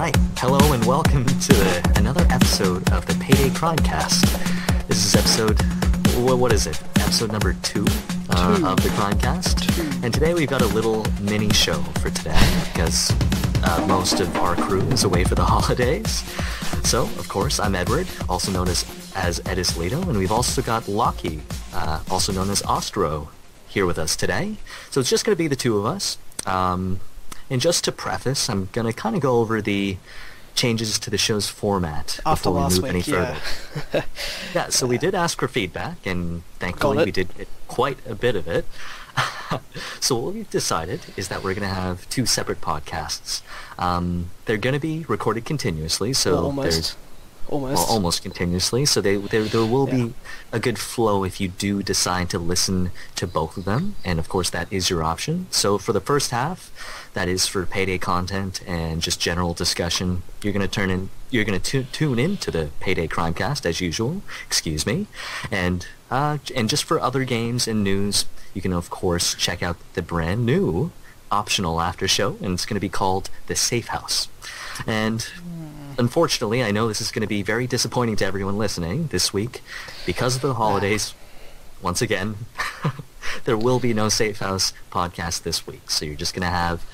Alright, hello and welcome to another episode of the PAYDAY Crimecast. This is episode, what is it? Episode number 2 of the Crimecast. And today we've got a little mini show for today because most of our crew is away for the holidays. So, of course, I'm Edward, also known as Edis Leto, and we've also got Lachie, also known as Ostro, here with us today. So it's just going to be the two of us. And just to preface, I'm going to kind of go over the changes to the show's format after before we last move any week, further. Yeah, so we did ask for feedback, and thankfully we did get quite a bit of it. So what we've decided is that we're going to have two separate podcasts. They're going to be recorded continuously, so almost continuously. So there will be a good flow if you do decide to listen to both of them, and of course that is your option. So for the first half, that is for Payday content and just general discussion. You're going to tune in to the Payday Crimecast as usual. Excuse me, and just for other games and news, you can of course check out the brand new optional after show, and it's going to be called The Safe House. And unfortunately, I know this is going to be very disappointing to everyone listening this week because of the holidays. Once again, there will be no Safe House podcast this week, so you're just going to have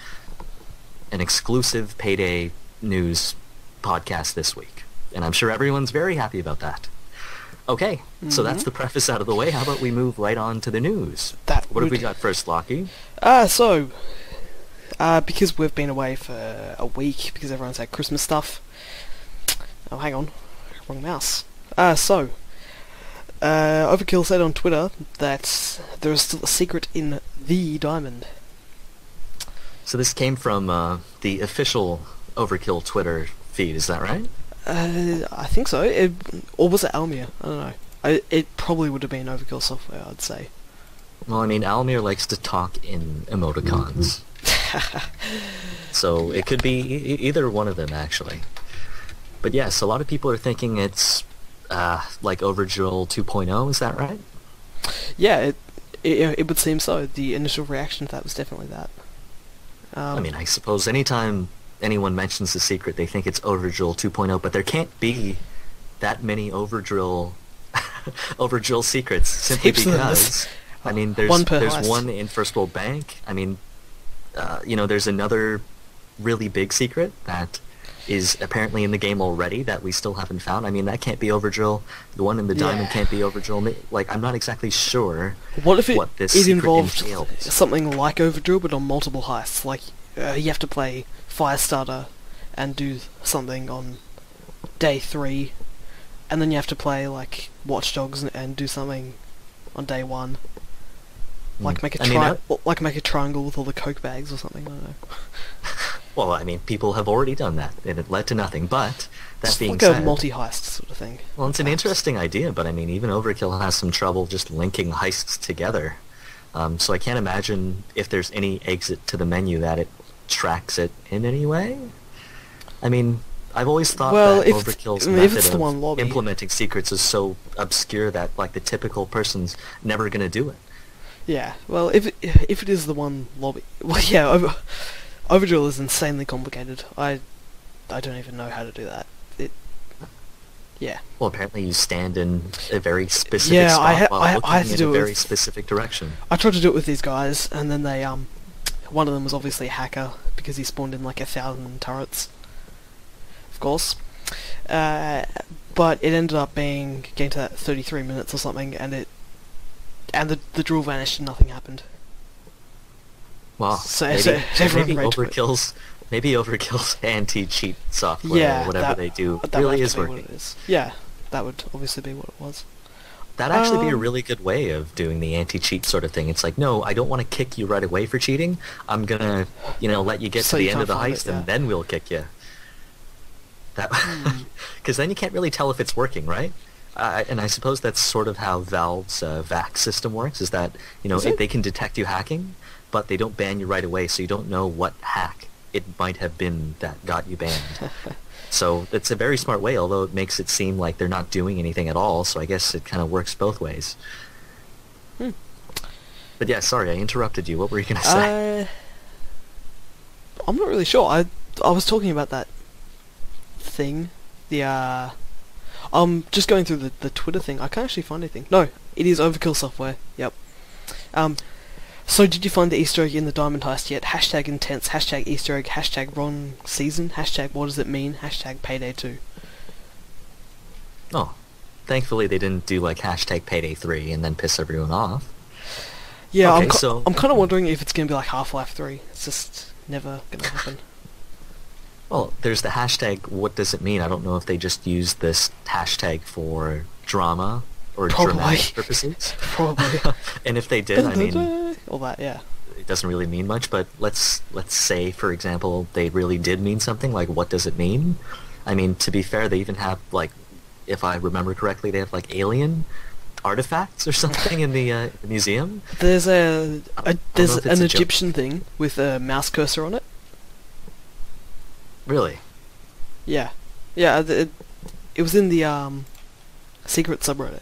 an exclusive Payday news podcast this week. And I'm sure everyone's very happy about that. Okay, so that's the preface out of the way. How about we move right on to the news? What have we got first, Lachie? Because we've been away for a week, because everyone's had Christmas stuff. Oh, hang on. Wrong mouse. Overkill said on Twitter that there is still a secret in the diamond. So this came from the official Overkill Twitter feed, is that right? I think so. Or was it Almir? I don't know. It probably would have been Overkill software, I'd say. Well, I mean, Almir likes to talk in emoticons. So it could be either one of them, actually. But yes, a lot of people are thinking it's like Overdrill 2.0, is that right? Yeah, it would seem so. The initial reaction to that was definitely that. I mean, I suppose anytime anyone mentions the secret, they think it's Overdrill 2.0, but there can't be that many Overdrill secrets simply because, I mean, there's one in First World Bank. I mean, there's another really big secret that is apparently in the game already that we still haven't found. I mean, that can't be Overdrill. The one in the diamond can't be Overdrill. Like, I'm not exactly sure what if this secret involved entails. Something like Overdrill, but on multiple heists. Like, you have to play Firestarter and do something on day 3, and then you have to play, like, Watch Dogs and do something on day 1. Like make a triangle with all the Coke bags or something. I don't know. Well, I mean, people have already done that, and it led to nothing. But that being said, like a multi-heist sort of thing. Well, it's an interesting idea, but I mean, even Overkill has some trouble just linking heists together. So I can't imagine if there's any exit to the menu that it tracks it in any way. I mean, I've always thought that Overkill's method of implementing secrets is so obscure that like the typical person's never going to do it. Yeah, well, if it is the one lobby, well, yeah, Overdrill is insanely complicated. I don't even know how to do that. Well, apparently you stand in a very specific spot while looking in a very specific direction. I tried to do it with these guys, and then they one of them was obviously a hacker because he spawned in like 1,000 turrets. Of course, but it ended up getting to that 33 minutes or something, and the drill vanished and nothing happened. Well, maybe Overkill's anti-cheat software or whatever they do really is working. Yeah, that would obviously be what it was. That'd actually be a really good way of doing the anti-cheat sort of thing. It's like, no, I don't want to kick you right away for cheating. I'm gonna, let you get to the end of the heist and then we'll kick you. Because then you can't really tell if it's working, right? And I suppose that's sort of how Valve's VAC system works, is that, they can detect you hacking, but they don't ban you right away, so you don't know what hack it might have been that got you banned. So it's a very smart way, although it makes it seem like they're not doing anything at all, so I guess it kind of works both ways. But yeah, sorry, I interrupted you. What were you going to say? I'm not really sure. I was talking about that thing. The just going through the Twitter thing. I can't actually find anything. No, it is Overkill Software. Yep. So did you find the Easter egg in the Diamond Heist yet? Hashtag intense, hashtag Easter egg, hashtag wrong season, hashtag what does it mean, hashtag Payday 2. Oh, thankfully they didn't do like hashtag Payday 3 and then piss everyone off. Yeah, Okay, I'm kind of wondering if it's going to be like Half-Life 3. It's just never going to happen. Well, there's the hashtag what does it mean. I don't know if they just used this hashtag for drama or dramatic purposes. Probably. And if they did, I mean... all that, yeah. It doesn't really mean much, but let's say, for example, they really did mean something, like what does it mean? I mean, to be fair, they even have, like, if I remember correctly, they have, like, alien artifacts or something in the museum. There's an Egyptian thing with a mouse cursor on it. Really? Yeah. Yeah, it was in the secret subreddit.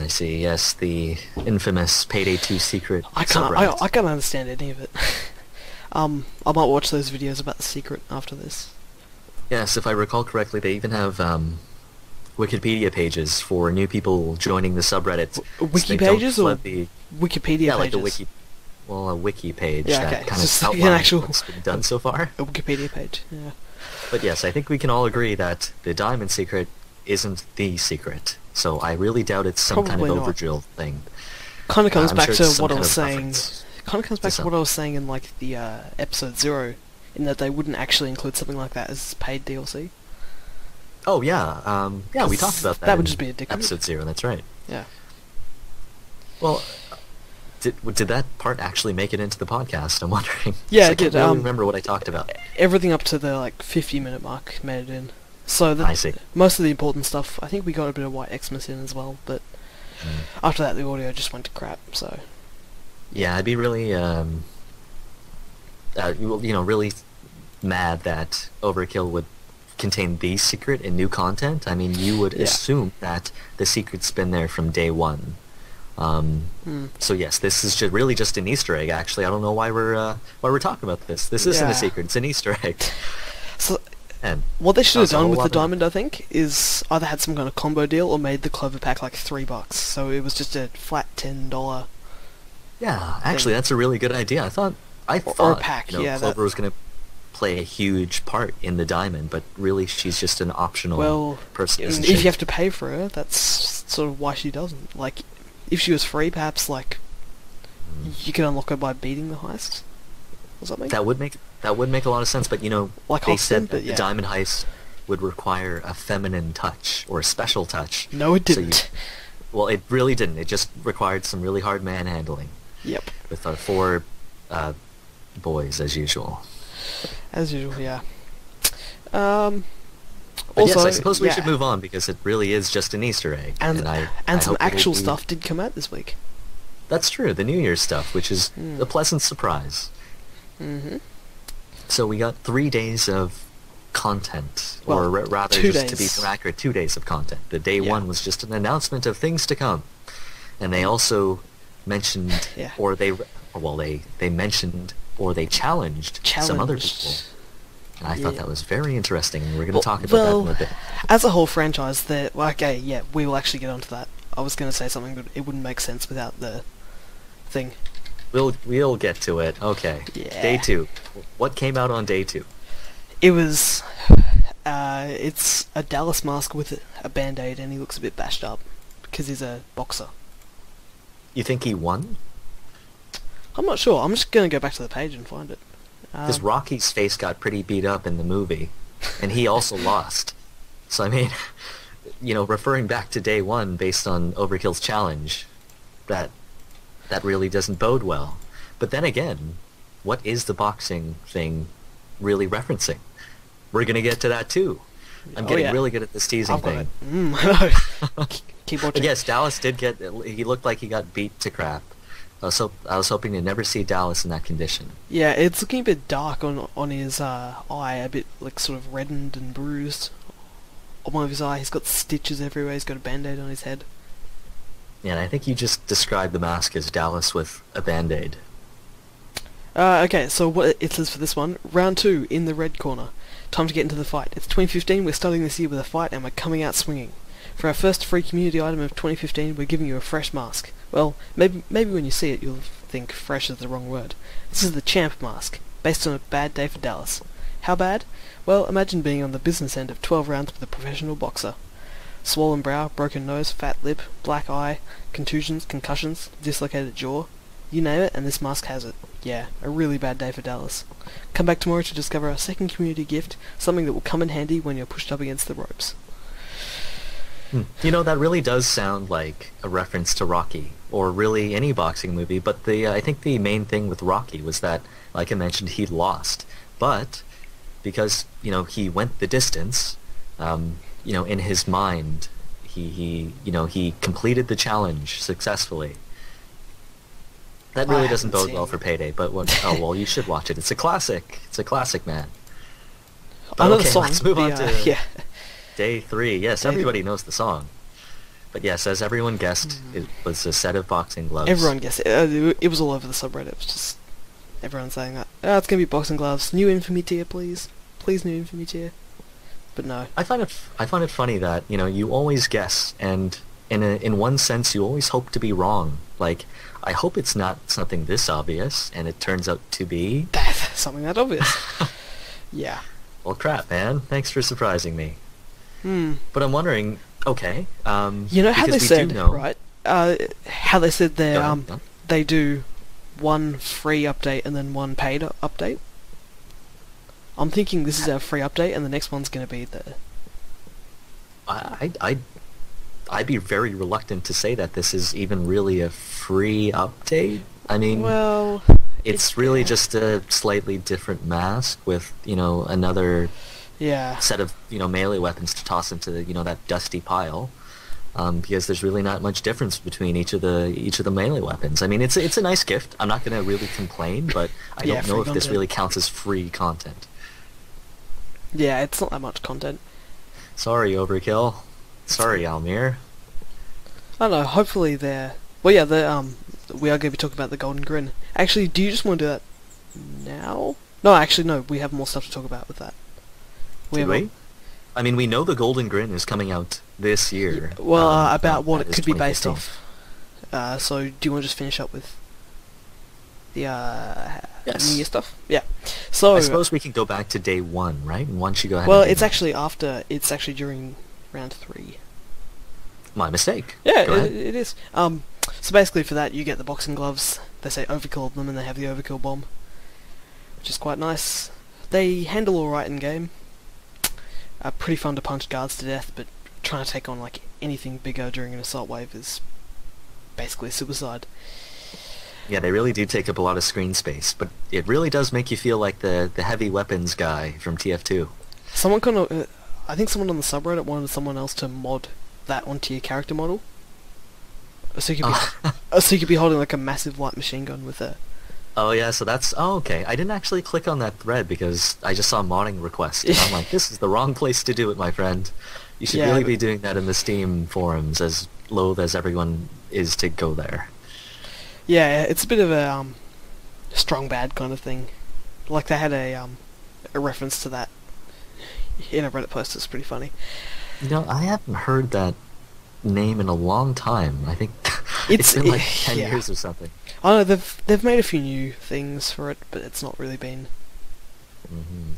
I see. Yes, the infamous Payday 2 secret subreddit. I can't understand any of it. I might watch those videos about the secret after this. Yes, if I recall correctly, they even have Wikipedia pages for new people joining the subreddit. Wiki pages or the Wikipedia yeah, pages? like a wiki. Well, a wiki page that kind just of like outlines what's been done so far. A Wikipedia page. Yeah. But yes, I think we can all agree that the diamond secret isn't the secret. So I really doubt it's some Probably kind of not. overdrill thing. Kind of comes back sure to it's some what I kind was of saying. reference Kind of comes back to some- what I was saying in like the episode 0, in that they wouldn't actually include something like that as paid DLC. Oh yeah, yeah, we talked about that. That would in just be a dick move. episode 0. That's right. Yeah. Well, did that part actually make it into the podcast? I'm wondering. Yeah, 'Cause I it can't did. really remember what I talked about. Everything up to the like 50-minute mark made it in. So I see. most of the important stuff, I think we got a bit of White Xmas in as well, but after that the audio just went to crap, so... Yeah, I'd be really, really mad that Overkill would contain the secret and new content. I mean, you would assume that the secret's been there from day one. So yes, this is really just an Easter egg. Actually, I don't know why we're talking about this. This isn't a secret; it's an Easter egg. So, and what they should have done with the other- diamond, I think, is either had some kind of combo deal or made the Clover Pack like $3, so it was just a flat $10. Yeah, actually, that's a really good idea. I thought or a pack, Clover was going to play a huge part in the diamond, but really she's just an optional person. Isn't if she? you have to pay for her, that's sort of why she doesn't. Like, if she was free, perhaps like you could unlock her by beating the heist or something. That would make a lot of sense, but Like they Austin, said but that the diamond heist would require a feminine touch or a special touch. No, it So didn't. Well, it really didn't. It just required some really hard manhandling. Yep. With our 4 boys, as usual. As usual, yeah. But Also, yes, I suppose we should move on, because it really is just an Easter egg. And I some hope actual it'll be- stuff did come out this week. That's true, the New Year's stuff, which is a pleasant surprise. Mm-hmm. So we got 3 days of content, Well, or rather, 2 just to be days. more accurate, 2 days of content. The day Yeah. 1 was just an announcement of things to come. And they also mentioned, or they mentioned, or they challenged some other people. And I thought that was very interesting, and we're going to talk about that in a bit. As a whole franchise, we will actually get onto that. I was going to say something, but it wouldn't make sense without the thing. We'll get to it. Okay. Yeah. Day 2. What came out on day 2? It was... it's a Dallas mask with a band-aid, and he looks a bit bashed up, because he's a boxer. You think he won? I'm not sure. I'm just going to go back to the page and find it. Because Rocky's face got pretty beat up in the movie, and he also lost. So I mean, referring back to day 1 based on Overkill's challenge, that really doesn't bode well. But then again, what is the boxing thing really referencing? We're gonna get to that too. I'm getting really good at this teasing thing. I know. Keep watching. Yes, Dallas did get. He looked like he got beat to crap. I was hoping to never see Dallas in that condition. Yeah, it's looking a bit dark on his eye, a bit like sort of reddened and bruised. On one of his eye, he's got stitches everywhere. He's got a band-aid on his head. Yeah, and I think you just described the mask as Dallas with a band-aid. Okay, so what it says for this one, round 2 in the red corner. Time to get into the fight. It's 2015, we're starting this year with a fight and we're coming out swinging. For our first free community item of 2015, we're giving you a fresh mask. Well, maybe when you see it you'll think fresh is the wrong word. This is the Champ mask, based on a bad day for Dallas. How bad? Well, imagine being on the business end of 12 rounds with a professional boxer. Swollen brow, broken nose, fat lip, black eye, contusions, concussions, dislocated jaw. You name it, and this mask has it. Yeah, a really bad day for Dallas. Come back tomorrow to discover our second community gift, something that will come in handy when you're pushed up against the ropes. You know, that really does sound like a reference to Rocky, or really any boxing movie, but I think the main thing with Rocky was that, like I mentioned, he lost. But, because, he went the distance, in his mind, he completed the challenge successfully. That really doesn't bode well for Payday, but you should watch it. It's a classic. It's a classic, man. But I know the song. Let's move on to yeah. Day 3. Yes, everybody knows the song. But yes, as everyone guessed, it was a set of boxing gloves. Everyone guessed it. It was all over the subreddit. It was just everyone saying that. It's going to be boxing gloves. New infamy tier, please. Please, new infamy tier. But no. I find it funny that, you always guess, and in one sense you always hope to be wrong. Like, I hope it's not something this obvious, and it turns out to be... something that obvious. Yeah. Well, crap, man. Thanks for surprising me. But I'm wondering, okay, you know how they said, right? How they said they do one free update and then one paid update? I'm thinking this is our free update, and the next one's going to be the... I'd be very reluctant to say that this is even really a free update. I mean, well, it's really just a slightly different mask with, another set of, melee weapons to toss into, that dusty pile. Because there's really not much difference between each of the melee weapons. I mean, it's a nice gift. I'm not going to really complain, but I don't know if this really counts as free content. Yeah, it's not that much content. Sorry, Overkill. Sorry, Almir. I don't know, hopefully they're... Well, yeah, we are going to be talking about the Golden Grin. Actually, do you just want to do that now? No, actually, no, we have more stuff to talk about with that. We? I mean, we know the Golden Grin is coming out this year. Well, about what it could be based off. So, do you want to just finish up with the New Year stuff? Yeah. So I suppose we can go back to day 1, right? And once you go ahead. Well, it's actually during round 3. My mistake. Yeah, it is. So basically for that you get the boxing gloves. They say overkill of them, and they have the overkill bomb, which is quite nice. They handle alright in game. Pretty fun to punch guards to death, but trying to take on like anything bigger during an assault wave is basically suicide. Yeah, they really do take up a lot of screen space, but it really does make you feel like the heavy weapons guy from TF2. I think someone on the subreddit wanted someone else to mod that onto your character model. So you could be holding like a massive light machine gun with a... Oh yeah, so that's... Oh, okay. I didn't actually click on that thread because I just saw modding request. And I'm like, this is the wrong place to do it, my friend. You should really be doing that in the Steam forums, as loath as everyone is to go there. Yeah, it's a bit of a strong bad kind of thing. Like they had a reference to that in a Reddit post. It's pretty funny. I haven't heard that name in a long time. I think it's been like 10 years or something. I know they've made a few new things for it, but it's not really been...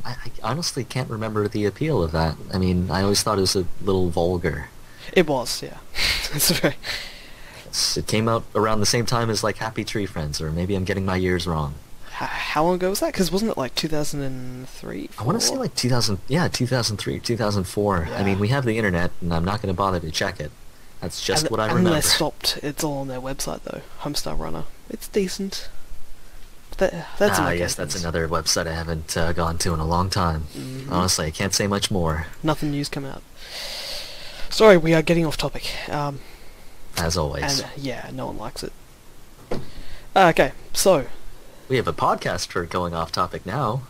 I honestly can't remember the appeal of that. I mean, I always thought it was a little vulgar. It was, yeah. It's very... It came out around the same time as like Happy Tree Friends, or maybe I'm getting my years wrong. How long ago was that? Because wasn't it like 2003? I want to say like 2003, 2004. Yeah. I mean, we have the internet, and I'm not going to bother to check it. That's just what I remember. And they stopped. It's all on their website though. Homestar Runner. It's decent. That's yes, that's another website I haven't gone to in a long time. Honestly, I can't say much more. Nothing new's come out. Sorry, we are getting off topic. As always. And yeah, no one likes it. Okay, so... We have a podcast for going off topic now.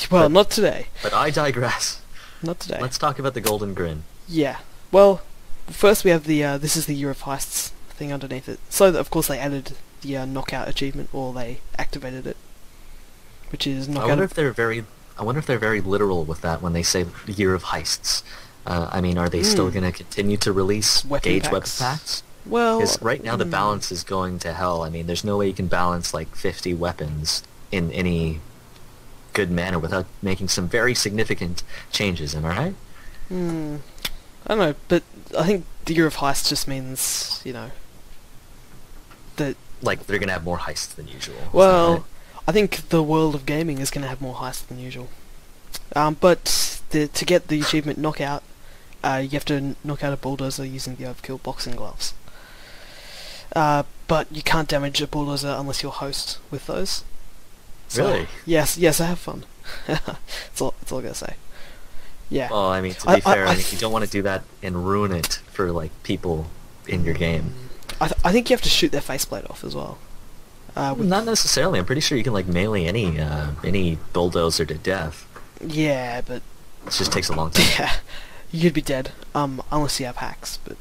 Well, not today. But I digress. Not today. Let's talk about the Golden Grin. Yeah. Well, first we have the this is the Year of Heists thing underneath it. So, of course, they added the knockout achievement, or they activated it. which is I wonder if they're very. I wonder if they're very literal with that when they say the year of heists. I mean, are they still going to continue to release weapon packs? Well, because right now the balance is going to hell. I mean, there's no way you can balance like 50 weapons in any good manner without making some very significant changes. Am I right? I don't know, but I think the year of heists just means, you know, that like they're gonna have more heists than usual. Well, right? I think the world of gaming is going to have more heists than usual. But to get the achievement knockout, you have to knock out a bulldozer using the overkill boxing gloves. But you can't damage a bulldozer unless you're host with those. So, really? Yes, I have fun. That's all I gotta say. Yeah. Well, I mean, to be fair, I mean, you don't want to do that and ruin it for like people in your game. I think you have to shoot their faceplate off as well. Not necessarily. I'm pretty sure you can like melee any bulldozer to death. Yeah, but it just takes a long time. Yeah, you'd be dead. Unless you have hacks. But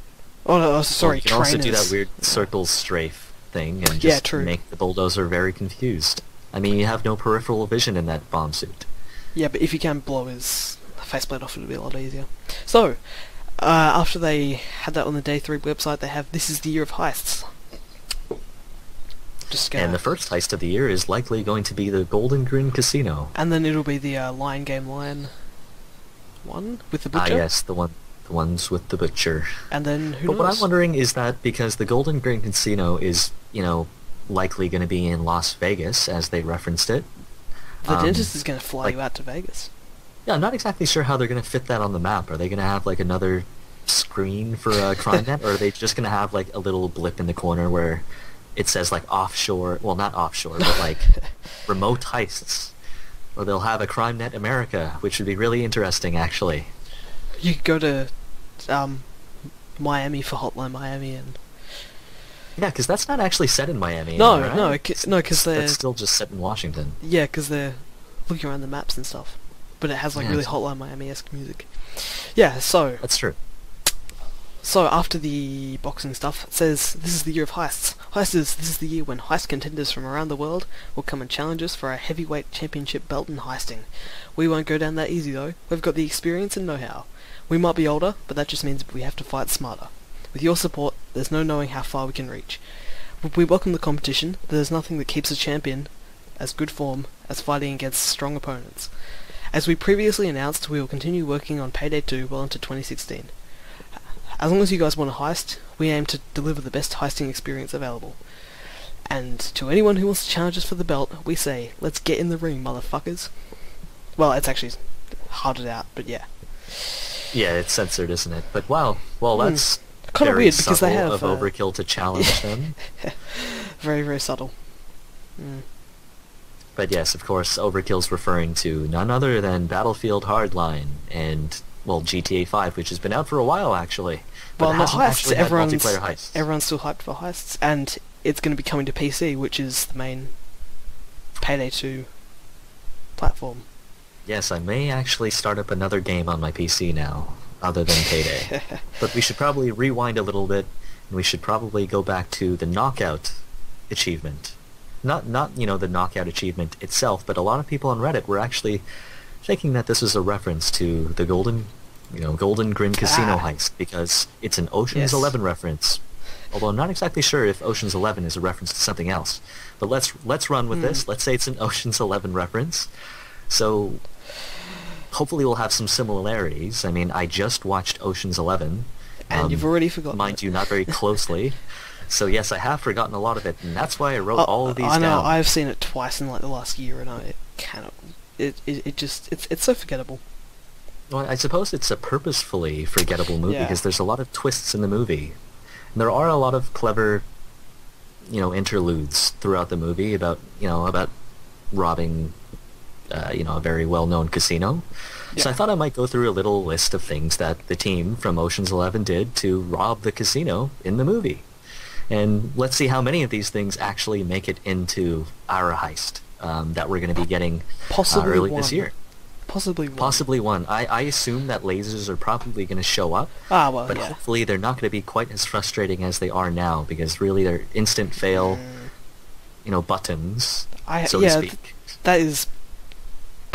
sorry, you can also do that weird circle strafe thing and just make the bulldozer very confused. I mean, you have no peripheral vision in that bomb suit. Yeah, but if you can blow his faceplate off, it'll be a lot easier. So, after they had that on the Day 3 website, they have This is the Year of Heists. And the first heist of the year is likely going to be the Golden Grin Casino. And then it'll be the Lion Game Lion one with the butcher? Ah, yes, the ones with the butcher. And then who knows? But what I'm wondering is that because the Golden Grin Casino is, you know, likely going to be in Las Vegas, as they referenced it. The dentist is going to fly you out to Vegas. Yeah, I'm not exactly sure how they're going to fit that on the map. Are they going to have, like, another screen for a crime net, or are they just going to have, like, a little blip in the corner where it says, like, offshore, well, not offshore, but, like, remote heists? Or they'll have a Crime Net America, which would be really interesting, actually. You could go to Miami for Hotline Miami and... Yeah, because that's not actually set in Miami. No, right? no, because they're... That's still just set in Washington. Yeah, because they're looking around the maps and stuff. But it has, like, really Hotline Miami-esque music. Yeah, so... That's true. So, after the boxing stuff, it says, This is the year of heists. This is the year when heist contenders from around the world will come and challenge us for our heavyweight championship belt in heisting. We won't go down that easy, though. We've got the experience and know-how. We might be older, but that just means we have to fight smarter. With your support, there's no knowing how far we can reach. We welcome the competition, but there's nothing that keeps a champion as good form as fighting against strong opponents. As we previously announced, we will continue working on Payday 2 well into 2016. As long as you guys want a heist, we aim to deliver the best heisting experience available. And to anyone who wants to challenge us for the belt, we say, let's get in the ring, motherfuckers. Well, it's actually hearted out, but yeah. Yeah, it's censored, isn't it? But wow, well, that's kind of weird because they have of overkill to challenge them. Very, very subtle. But yes, of course, overkill's referring to none other than Battlefield Hardline and, well, GTA 5, which has been out for a while actually. But well, the heists, multiplayer heists. Everyone's still hyped for heists, and it's going to be coming to PC, which is the main Payday 2 platform. Yes, I may actually start up another game on my PC now, other than Payday. But we should probably rewind a little bit, and we should probably go back to the Knockout achievement. Not you know, the Knockout achievement itself, but a lot of people on Reddit were actually thinking that this was a reference to the Golden Grin Casino heist, because it's an Ocean's 11 reference. Although I'm not exactly sure if Ocean's 11 is a reference to something else. But let's run with this. Let's say it's an Ocean's 11 reference. So hopefully we'll have some similarities. I mean, I just watched Ocean's 11. And you've already forgotten Mind you, not very closely. So yes, I have forgotten a lot of it, and that's why I wrote all of these down. I know, I've seen it twice in like the last year, and I cannot... It's so forgettable. Well, I suppose it's a purposefully forgettable movie, because there's a lot of twists in the movie. And there are a lot of clever, interludes throughout the movie about robbing, a very well-known casino. Yeah. So I thought I might go through a little list of things that the team from Ocean's 11 did to rob the casino in the movie. And let's see how many of these things actually make it into our heist that we're going to be getting early this year. Possibly one. I assume that lasers are probably going to show up. But hopefully they're not going to be quite as frustrating as they are now, because really they're instant fail, buttons, so to speak. That is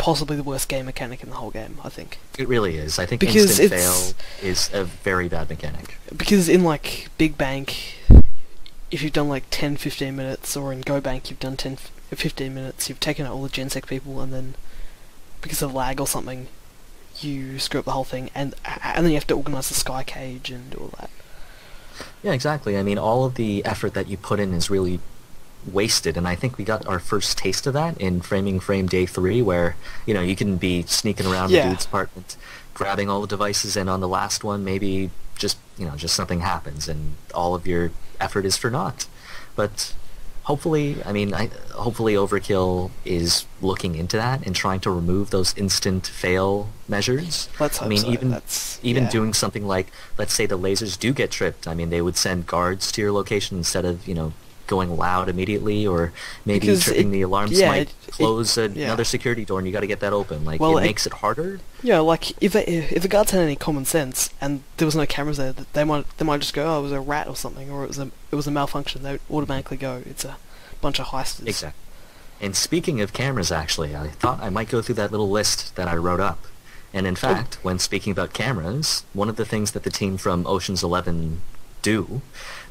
possibly the worst game mechanic in the whole game, I think. It really is. I think Because instant it's- fail is a very bad mechanic. Because in, like, Big Bank, if you've done, like, 10-15 minutes, or in Go Bank you've done 10-15 minutes, you've taken out all the Gensec people, and then, because of lag or something, you screw up the whole thing, and then you have to organise the Sky Cage and do all that. Yeah, exactly. I mean, all of the effort that you put in is really wasted, and I think we got our first taste of that in Framing Frame Day 3, where, you know, you can be sneaking around the dude's apartment, grabbing all the devices, and on the last one, maybe just something happens, and all of your effort is for naught. But hopefully, hopefully Overkill is looking into that and trying to remove those instant fail measures. Let's hope so. Even doing something like, let's say the lasers do get tripped, I mean, they would send guards to your location instead of, going loud immediately, or maybe Because tripping the alarms might close another security door, and you got to get that open. Like, it makes it harder. Yeah, like if the guards had any common sense and there was no cameras there, they might just go, oh, it was a rat or something, or it was a malfunction. They would automatically go, it's a bunch of heisters. Exactly. And speaking of cameras, actually, I thought I might go through that little list that I wrote up. And in fact, when speaking about cameras, one of the things that the team from Ocean's 11 do,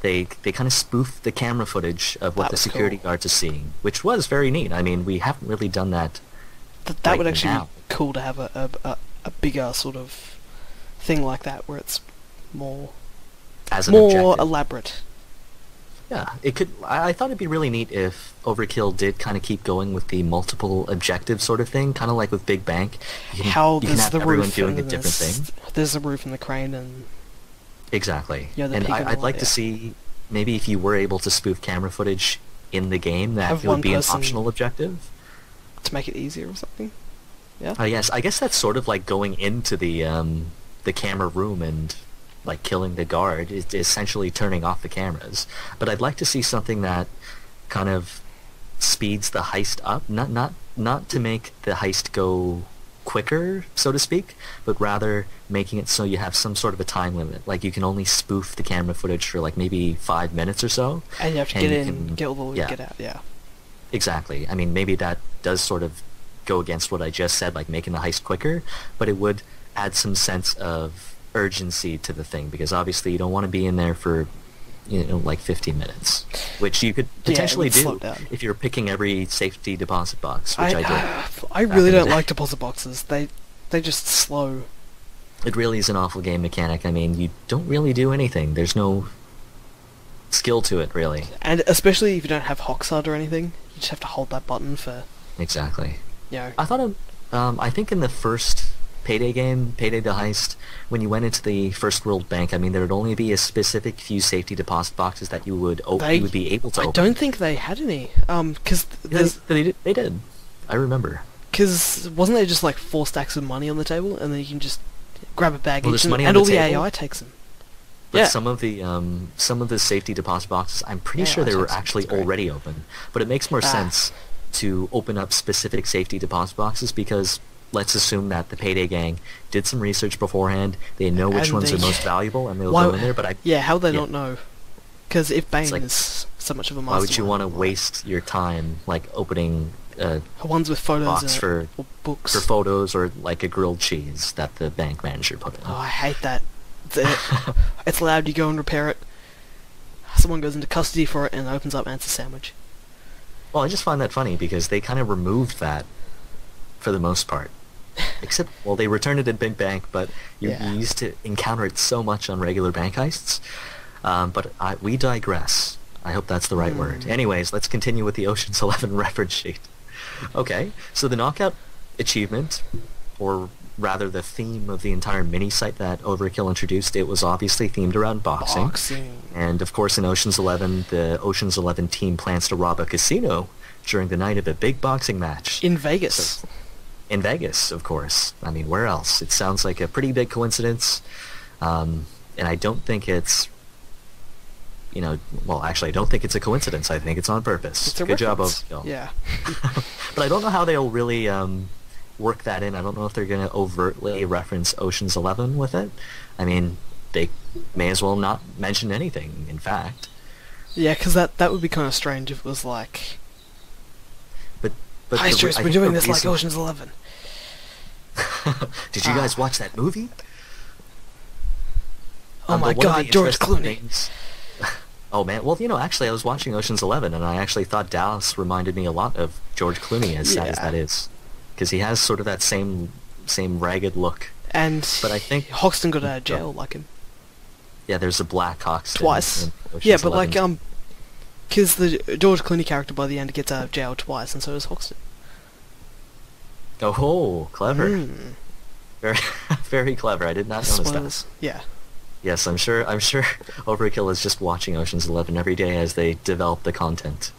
they kind of spoof the camera footage of what the security guards are seeing, which was very neat. I mean, we haven't really done that. That would actually be cool to have a bigger sort of thing like that, where it's more elaborate. Yeah, it could. I thought it'd be really neat if Overkill did kind of keep going with the multiple objective sort of thing, kind of like with Big Bank. You can have everyone doing a different thing. There's the roof and the crane and... Exactly. Yeah, and I'd like to see, maybe if you were able to spoof camera footage in the game, that it would be an optional objective. To make it easier or something? Yeah? Yes, I guess that's sort of like going into the camera room and like killing the guard, is essentially turning off the cameras. But I'd like to see something that kind of speeds the heist up, not to make the heist go quicker, so to speak, but rather making it so you have some sort of a time limit. Like, you can only spoof the camera footage for like maybe 5 minutes or so. And you have to get all the loot, get out, yeah. Exactly. I mean, maybe that does sort of go against what I just said, like making the heist quicker, but it would add some sense of urgency to the thing, because obviously you don't want to be in there for, like 15 minutes, which you could potentially do if you're picking every safety deposit box, which I did. I really don't like deposit boxes. They just slow. It really is an awful game mechanic. I mean, you don't really do anything. There's no skill to it, really. And especially if you don't have Hoxard or anything, you just have to hold that button for... Exactly. Yeah. I thought, I think in the first Payday game, Payday the Heist, when you went into the first World Bank, I mean, there would only be a specific few safety deposit boxes that you would be able to open. I don't think they had any, because they did. I remember. Because wasn't there just like 4 stacks of money on the table, and then you can just grab a bag each, and all the AI takes them. But some of the safety deposit boxes, I'm pretty sure they were actually already open. But it makes more sense to open up specific safety deposit boxes, because let's assume that the Payday gang did some research beforehand. They know which ones are most valuable, and they'll go in there. But how would they not know? Because if Bane is so much of a mastermind, why would you want to waste your time like opening ones with photos box or books for photos, or like a grilled cheese that the bank manager put in? Oh, I hate that. It's allowed, you go and repair it. Someone goes into custody for it and opens up and it's a sandwich. Well, I just find that funny because they kind of removed that for the most part. Except, well, they returned it in Big Bank, but you used to encounter it so much on regular bank heists. But we digress. I hope that's the right word. Anyways, let's continue with the Ocean's 11 reference sheet. Okay, so the knockout achievement, or rather the theme of the entire mini-site that Overkill introduced, it was obviously themed around boxing. And of course in Ocean's 11, the Ocean's 11 team plans to rob a casino during the night of a big boxing match. In Vegas. In Vegas, of course. I mean, where else? It sounds like a pretty big coincidence. And I don't think it's... well, actually, I don't think it's a coincidence. I think it's on purpose. It's a Good reference. job, Overkill. Yeah. But I don't know how they'll really work that in. I don't know if they're going to overtly reference Ocean's 11 with it. I mean, they may as well not mention anything, in fact. Yeah, because that would be kind of strange if it was like... But Heisters, we're doing this like Ocean's 11. Did you guys watch that movie? Oh my but one of the god, George interesting Clooney. things- Oh man, well actually I was watching Ocean's 11 and I actually thought Dallas reminded me a lot of George Clooney, as sad as Yeah. that is, because he has sort of that same ragged look. And But I think Hoxton got out of jail like him. yeah, there's a Black Hawks Twice. in Ocean's Yeah, but 11. because the George Clooney character by the end gets out of jail twice, and so does Hoxton. Oh, clever. Mm. Very very clever. I did not notice that. Spoilers. Yeah. Yes, I'm sure Overkill is just watching Ocean's 11 every day as they develop the content.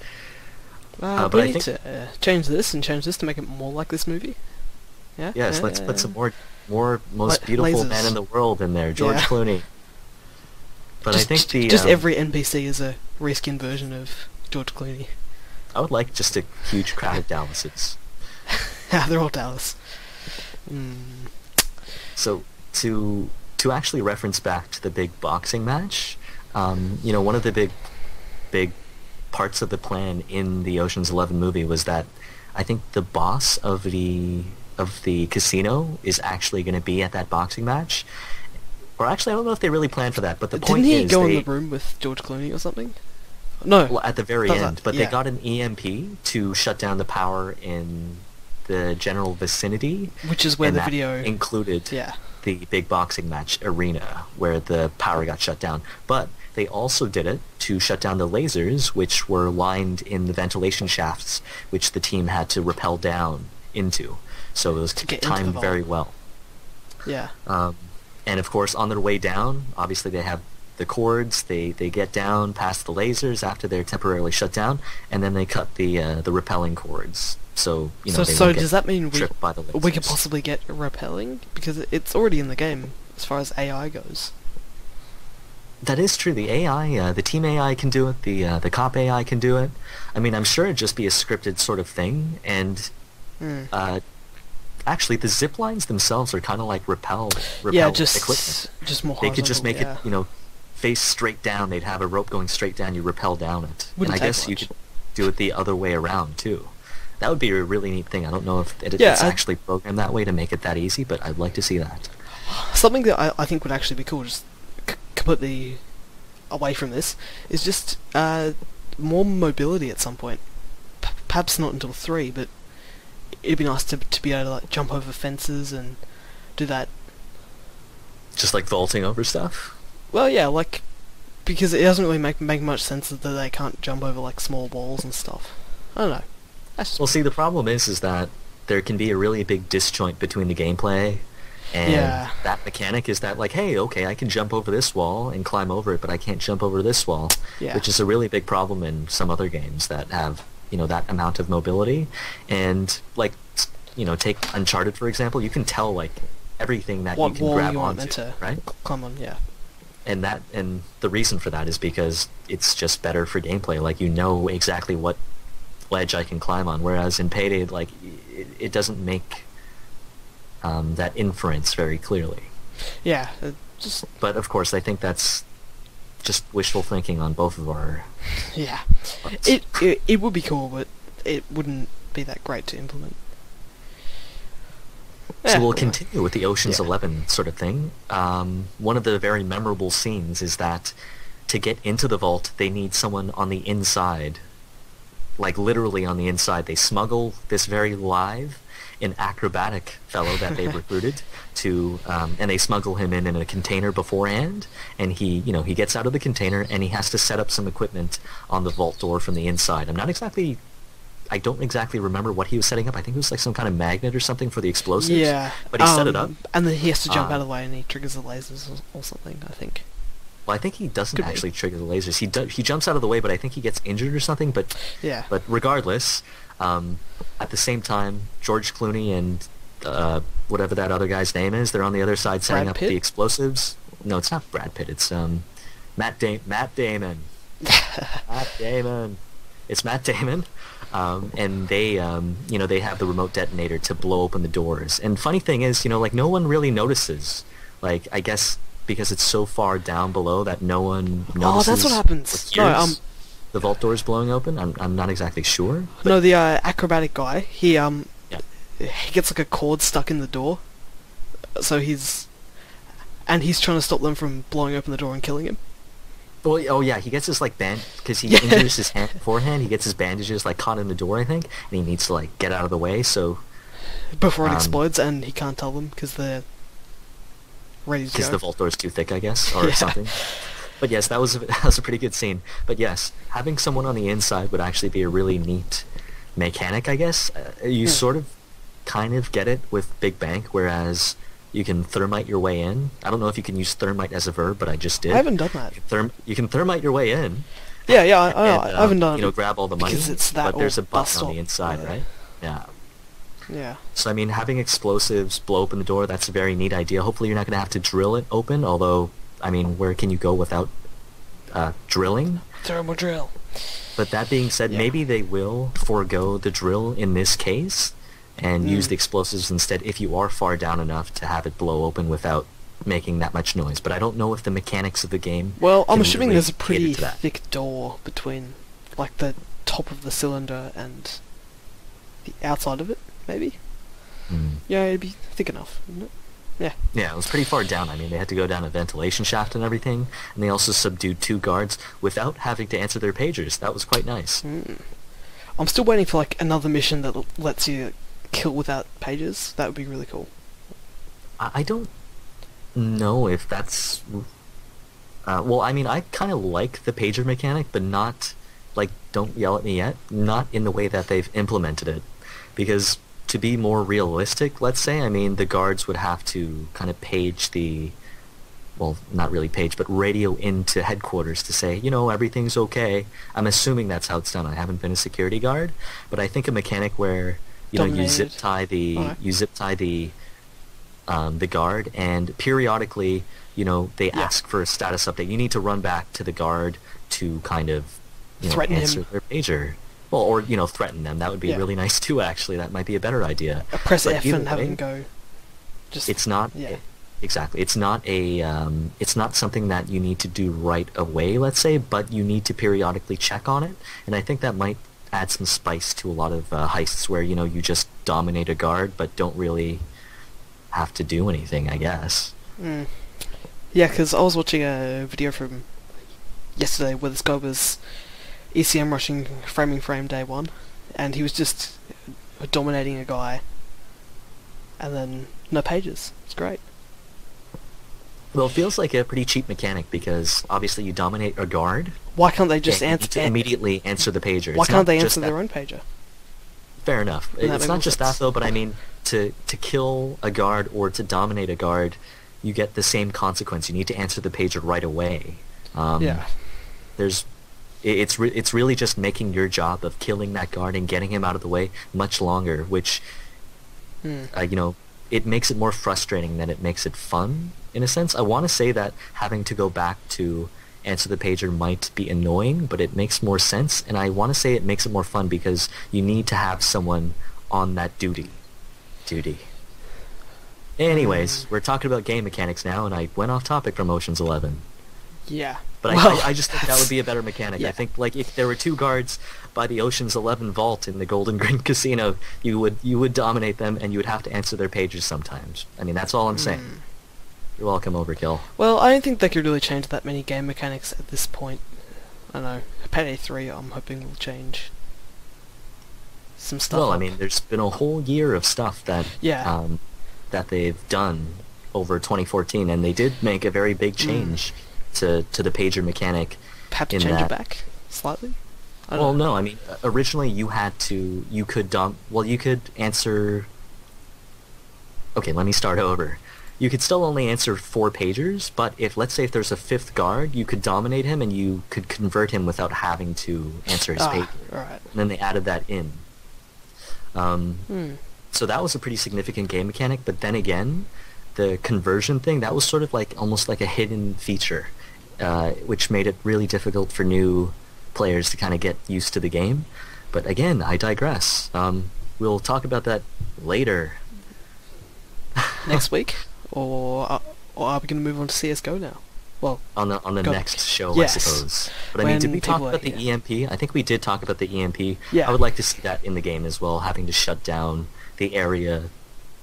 But we I need think to change this and change this to make it more like this movie. Yeah. yes, let's put some more most beautiful lasers. man in the world in there, George Yeah. Clooney. But I think just every NPC is a reskin version of George Clooney. I would like just a huge crowd of Dallases. They're all Dallas. Mm. So to actually reference back to the big boxing match, one of the big parts of the plan in the Ocean's 11 movie was that I think the boss of the casino is actually going to be at that boxing match. Or actually, I don't know if they really planned for that, but the point Didn't he is go in the room with George Clooney or something? No. well, at the very That's end, not- but yeah. they got an EMP to shut down the power in the general vicinity, Which is where and the that video... included Yeah. the big boxing match arena where the power got shut down. But they also did it to shut down the lasers, which were lined in the ventilation shafts, which the team had to rappel down into. So it was To get into the timed vault. very well. Yeah. And of course, on their way down, obviously they have the cords. They get down past the lasers after they're temporarily shut down, and then they cut the rappelling cords. So they so won't get does that mean tripped by the lasers. we could possibly get rappelling? Because it's already in the game, as far as AI goes. That is true. The AI, the team AI can do it. The cop AI can do it. I mean, I'm sure it'd just be a scripted sort of thing. And actually, the zip lines themselves are kind of like repel Yeah, equipment. just more They could just make horizontal, yeah. it, face straight down. They'd have a rope going straight down. You rappel down it. Wouldn't and I take guess you much. could do it the other way around too. That would be a really neat thing. I don't know if it's Yeah, actually programmed that way to make it that easy, but I'd like to see that. Something that I think would actually be cool, just completely away from this, is just more mobility at some point. Perhaps not until 3, but it'd be nice to be able to like jump over fences and do that. Just like vaulting over stuff. Well, yeah, like because it doesn't really make much sense that they can't jump over like small walls and stuff. I don't know. That's just Well, see, the problem is that there can be a really big disjoint between the gameplay and Yeah. that mechanic is that, like, hey, okay, I can jump over this wall and climb over it, but I can't jump over this wall, Yeah. which is a really big problem in some other games that have, that amount of mobility. And, like, take Uncharted, for example, you can tell, like, everything that what you can wall grab you want onto, meant to right? climb on, yeah. And the reason for that is because it's just better for gameplay. Like, you know exactly what ledge I can climb on, whereas in Payday, like, it doesn't make that inference very clearly. Yeah, But of course, I think that's just wishful thinking on both of our yeah. parts. It would be cool, but it wouldn't be that great to implement. So Yeah, we'll anyway. continue with the Ocean's Yeah. 11 sort of thing. One of the very memorable scenes is that to get into the vault, they need someone on the inside. Like, literally on the inside. They smuggle this very live and acrobatic fellow that they've recruited to, and they smuggle him in a container beforehand, and he gets out of the container, and he has to set up some equipment on the vault door from the inside. I don't exactly remember what he was setting up. I think it was like some kind of magnet or something for the explosives. Yeah. But he set it up. And then he has to jump Um, out of the way and he triggers the lasers or something, I think. Well, I think he doesn't Could be. actually trigger the lasers. He jumps out of the way, but I think he gets injured or something. But Yeah. regardless, at the same time, George Clooney and whatever that other guy's name is, they're on the other side setting Brad up Pitt? the explosives. No, it's not Brad Pitt. It's Matt Damon. Matt Damon. It's Matt Damon. And they have the remote detonator to blow open the doors. And funny thing is, like, no one really notices. Like, I guess because it's so far down below that no one notices. Oh, that's what happens. or No, hears the vault doors blowing open. I'm not exactly sure. No, the acrobatic guy, he Yeah. he gets like a cord stuck in the door, So he's trying to stop them from blowing open the door and killing him. Well, oh yeah, he gets his like because he Yeah. injures his hand beforehand. He gets his bandages like caught in the door, I think, and he needs to like get out of the way. So Before it explodes, and he can't tell them because they're ready to because go. the vault door is too thick, I guess, or Yeah. something. But yes, that was a pretty good scene. But yes, having someone on the inside would actually be a really neat mechanic, I guess. You sort of kind of get it with Big Bank, whereas you can thermite your way in. I don't know if you can use thermite as a verb, but I just did. I haven't done that. You can thermite your way in. Yeah, I know. And, I haven't done it. grab all the money. because it's that but there's or a bus button on the stop. inside, Yeah. right? Yeah. Yeah. So I mean, having explosives blow open the door, that's a very neat idea. Hopefully you're not going to have to drill it open, although, I mean, where can you go without drilling? Thermal drill. But that being said, Yeah. maybe they will forego the drill in this case and use the explosives instead if you are far down enough to have it blow open without making that much noise. But I don't know if the mechanics of the game Well, I'm can assuming really there's a cater pretty to that. thick door between, like, the top of the cylinder and the outside of it, maybe? Mm. Yeah, it'd be thick enough, wouldn't it? Yeah. Yeah, it was pretty far down. I mean, they had to go down a ventilation shaft and everything, and they also subdued 2 guards without having to answer their pagers. That was quite nice. I'm still waiting for, like, another mission that lets you kill without pages. That would be really cool. I don't know if that's... well, I mean, I kind of like the pager mechanic, but not, like, don't yell at me yet, not in the way that they've implemented it. Because to be more realistic, let's say, I mean, the guards would have to kind of page the... Well, not really page, but radio into headquarters to say, everything's okay. I'm assuming that's how it's done. I haven't been a security guard, but I think a mechanic where, you Dominated. zip tie the... Alright. You zip tie the guard, and periodically, they ask for a status update. You need to run back to the guard to kind of, Threaten answer him. their pager. Well, or, threaten them. That would be Yeah. really nice too, actually. That might be a better idea. Press But F either and have way, him go. Just It's not... Yeah. Exactly. It's not it's not something that you need to do right away, let's say, but you need to periodically check on it. And I think that might add some spice to a lot of heists where, you just dominate a guard but don't really have to do anything, I guess. Yeah, because I was watching a video from yesterday where this guy was ECM rushing framing frame day 1, and he was just dominating a guy, and then no pages. It's great. Well, it feels like a pretty cheap mechanic because obviously you dominate a guard. Why can't they just and you need answer? to immediately answer the pager. Why It's can't not they just answer that- their own pager? Fair enough. Wouldn't that It's make not more just sense? that though, but I mean, to kill a guard or to dominate a guard, you get the same consequence. You need to answer the pager right away. Yeah. It's really just making your job of killing that guard and getting him out of the way much longer, which it makes it more frustrating than it makes it fun in a sense. I want to say that having to go back to answer the pager might be annoying, but it makes more sense, and I want to say it makes it more fun because you need to have someone on that duty. Anyways, we're talking about game mechanics now, and I went off topic from Ocean's 11. Yeah. But Well, I just think that would be a better mechanic. Yeah. I think like if there were 2 guards by the Ocean's 11 vault in the Golden Grin Casino, you would dominate them, and you would have to answer their pages sometimes. I mean, that's all I'm saying. You're welcome, Overkill. Well, I don't think they could really change that many game mechanics at this point. I don't know. Payday 3, I'm hoping will change some stuff. Well, I up. mean, there's been a whole year of stuff that Yeah. that they've done over 2014, and they did make a very big change to the pager mechanic. Have to in change that. it back slightly. I don't Well, know. no, I mean, originally you could answer... Okay, let me start over. You could still only answer 4 pagers, but let's say if there's a 5th guard, you could dominate him and you could convert him without having to answer his pager. Alright. And then they added that in. So that was a pretty significant game mechanic, but then again, the conversion thing, that was sort of like almost like a hidden feature, which made it really difficult for new players to kind of get used to the game. But again, I digress. We'll talk about that later. Next week? Or are we going to move on to CSGO now? Well, On the Go- next show, yes. I suppose. But I mean, did When we talk people are about the here. EMP? I think we did talk about the EMP. Yeah. I would like to see that in the game as well, having to shut down the area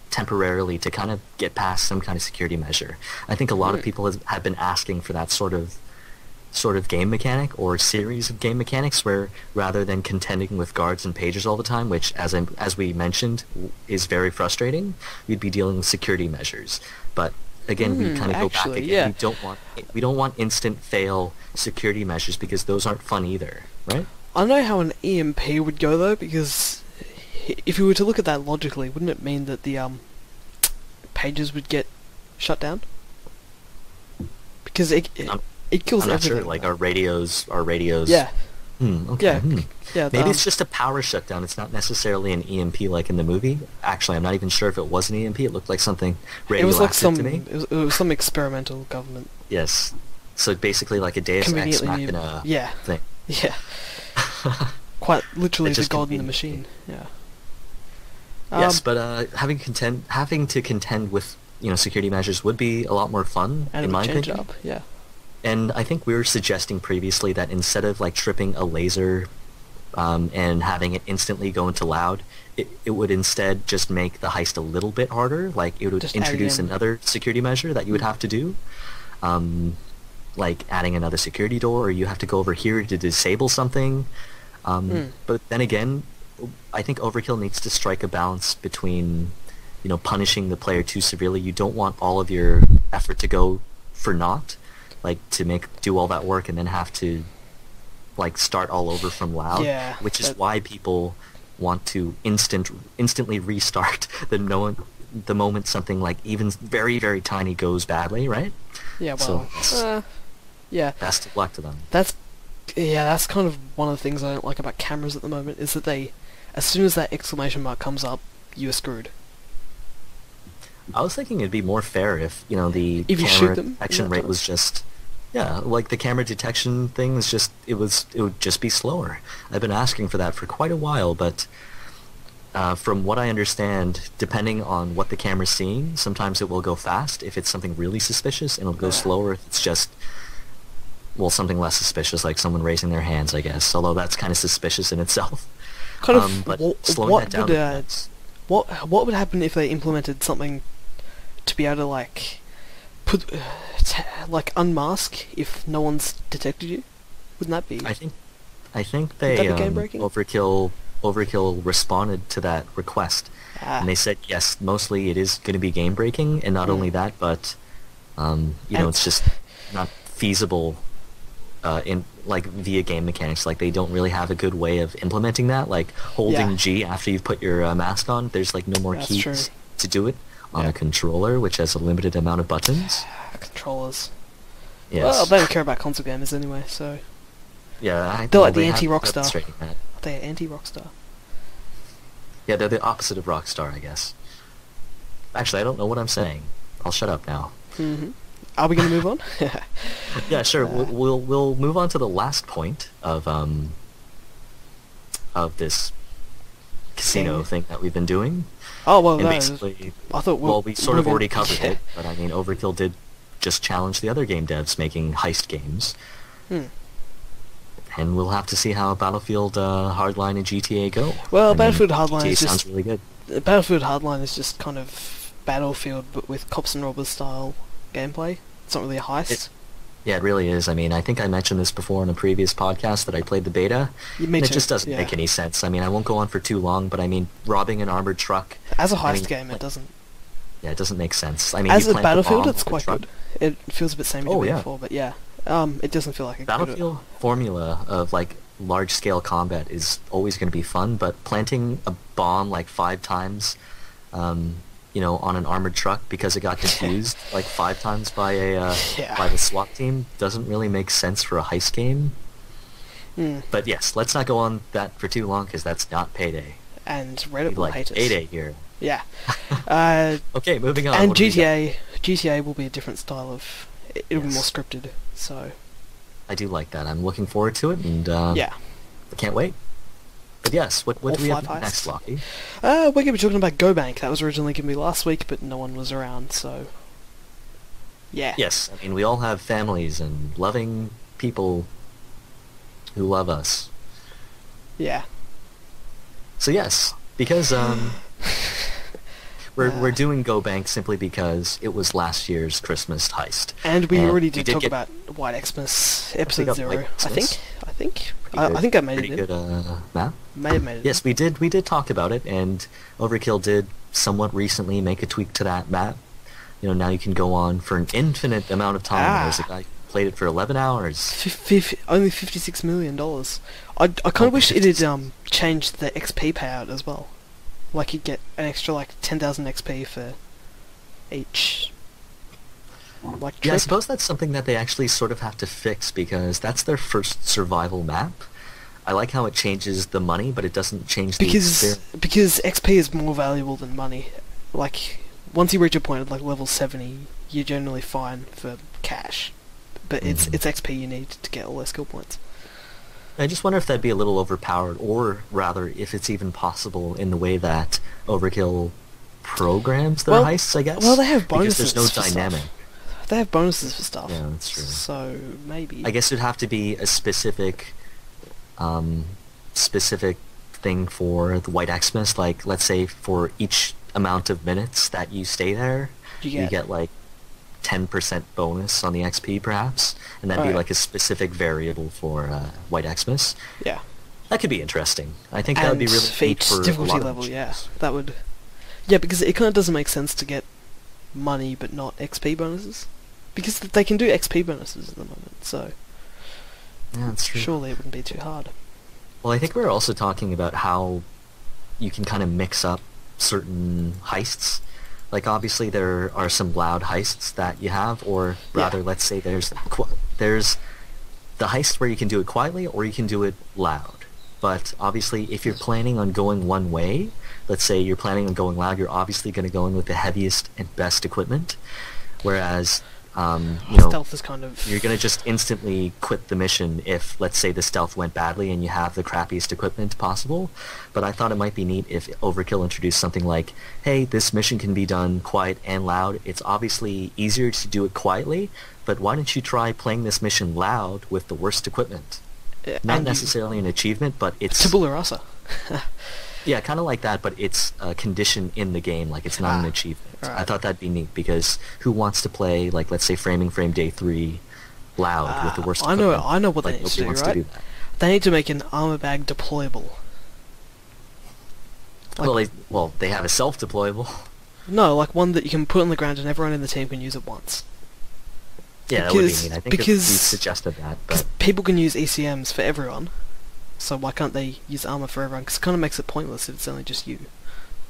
temporarily to kind of get past some kind of security measure. I think a lot of people have been asking for that sort of game mechanic or series of game mechanics where rather than contending with guards and pagers all the time, which as we mentioned is very frustrating, we'd be dealing with security measures. But again, we kind of go back again. Yeah. We don't want instant fail security measures because those aren't fun either, right? I know how an EMP would go though, because if you were to look at that logically, wouldn't it mean that the pages would get shut down? Because it kills I'm not everything. sure. Like our radios. Yeah. Okay. Yeah. Yeah. Maybe it's just a power shutdown. It's not necessarily an EMP like in the movie. Actually, I'm not even sure if it was an EMP. It looked like something radioactive to me. It was some experimental government. Yes. So basically like a Deus Ex Machina thing. Yeah. Quite literally the god in the machine. Yeah. Yes, but having to contend with security measures would be a lot more fun in my opinion. Up. Yeah. And I think we were suggesting previously that instead of like tripping a laser and having it instantly go into loud, it would instead just make the heist a little bit harder. Like it would just introduce another security measure that you would have to do. Like adding another security door, or you have to go over here to disable something. But then again, I think Overkill needs to strike a balance between, punishing the player too severely. You don't want all of your effort to go for naught, like to do all that work and then have to, like, start all over from loud. Yeah, which is why people want to instantly restart the moment something like even very, very tiny goes badly, right? Yeah. Well. Yeah. Best of luck to them. That's kind of one of the things I don't like about cameras at the moment, is that as soon as that exclamation mark comes up, you are screwed. I was thinking it'd be more fair if, the if camera detection rate was just, like the camera detection thing is just, it would just be slower. I've been asking for that for quite a while, but from what I understand, depending on what the camera's seeing, sometimes it will go fast if it's something really suspicious, and it'll go slower if it's just, something less suspicious, like someone raising their hands, I guess. Although that's kind of suspicious in itself. But slowing that down. What would happen if they implemented something to be able to like unmask if no one's detected you? Wouldn't that be? I think they Overkill responded to that request, and they said yes. Mostly it is going to be game breaking, and not only that, but it's just not feasible. Via game mechanics, like they don't really have a good way of implementing that. Like holding G after you've put your mask on, there's like no more keys to do it on a controller, which has a limited amount of buttons. Controllers. Yes. Well, they don't care about console gamers anyway, so. Yeah, they're like the anti-Rockstar. They're anti-Rockstar. Yeah, they're the opposite of Rockstar, I guess. Actually, I don't know what I'm saying. I'll shut up now. Mm-hmm. Are we going to move on? Yeah, sure. We'll move on to the last point of this casino thing that we've been doing. Oh well, and basically, I thought we sort of already covered it, but I mean, Overkill did just challenge the other game devs making heist games, and we'll have to see how Battlefield Hardline and GTA go. Well, Battlefield Hardline GTA sounds really good. Battlefield Hardline is just kind of Battlefield, but with cops and robbers style gameplay. It's not really a heist. It really is. I mean, I think I mentioned this before in a previous podcast that I played the beta. It just doesn't make any sense. I mean, I won't go on for too long, but I mean, robbing an armored truck... As a heist game, it doesn't... Yeah, it doesn't make sense. I mean, as a Battlefield, it's quite good. It feels a bit samey to me yeah. before, but yeah. It doesn't feel like a Battlefield formula of, like, large-scale combat is always going to be fun, but planting a bomb, like, 5 times... on an armored truck because it got confused like 5 times by by the SWAT team doesn't really make sense for a heist game. But yes, let's not go on that for too long because that's not Payday. And Reddit will hate us. Payday here. Yeah. Okay, moving on. And GTA will be a different style of... It'll be more scripted, so... I do like that. I'm looking forward to it, and I can't wait. But yes, what do we have next, Lachie? We're going to be talking about GoBank. That was originally going to be last week, but no one was around, so... Yeah. Yes, I mean, we all have families and loving people who love us. Yeah. So yes, because we're doing Go Bank simply because it was last year's Christmas heist. And we already did talk about White Xmas episode 0. I think I made it in. Pretty good map. May have made it. Yes, we did talk about it, and Overkill did somewhat recently make a tweak to that map. You know, now you can go on for an infinite amount of time. There's a guy who played it for 11 hours. Only $56 million. I kind of wish it had changed the XP payout as well. Like you'd get an extra like 10,000 XP for each like trip. Yeah, I suppose that's something that they actually sort of have to fix because that's their first survival map. I like how it changes the money, but it doesn't change the experience. Because XP is more valuable than money. Like once you reach a point at like level 70, you're generally fine for cash. But it's XP you need to get all those skill points. I just wonder if that'd be a little overpowered, or rather, if it's even possible in the way that Overkill programs their heists, I guess. Well, they have bonuses. Because there's no dynamic. They have bonuses for stuff. Yeah, that's true. So maybe. I guess it'd have to be a specific thing for the White Xmas. Like, let's say for each amount of minutes that you stay there, you get like 10% bonus on the XP, perhaps, and that'd be like a specific variable for White Xmas. Yeah, that could be interesting. I think that would be really neat for difficulty level. Yeah, that would. Yeah, because it kind of doesn't make sense to get money but not XP bonuses, because they can do XP bonuses at the moment. So yeah, that's true. Surely it wouldn't be too hard. Well, I think we were also talking about how you can kind of mix up certain heists. Like, obviously, there are some loud heists that you have, or rather, let's say there's the heist where you can do it quietly, or you can do it loud. But obviously, if you're planning on going one way, let's say you're planning on going loud, you're obviously going to go in with the heaviest and best equipment. Whereas, stealth is kind of... you're going to just instantly quit the mission if, let's say, the stealth went badly and you have the crappiest equipment possible. But I thought it might be neat if Overkill introduced something like, hey, this mission can be done quiet and loud. It's obviously easier to do it quietly, but why don't you try playing this mission loud with the worst equipment? Not necessarily an achievement, but it's... Tabula rasa. Yeah, kind of like that, but it's a condition in the game, like it's not an achievement. Right. I thought that'd be neat, because who wants to play, like, let's say Framing Frame Day 3 loud with the worst equipment? I know what they need to do, right? They need to make an armor bag deployable. Like, they have a self-deployable. No, like one that you can put on the ground and everyone in the team can use it once. Yeah, that would be neat. I think we suggested that. Because people can use ECMs for everyone. So why can't they use armor for everyone? Because it kind of makes it pointless if it's only just you.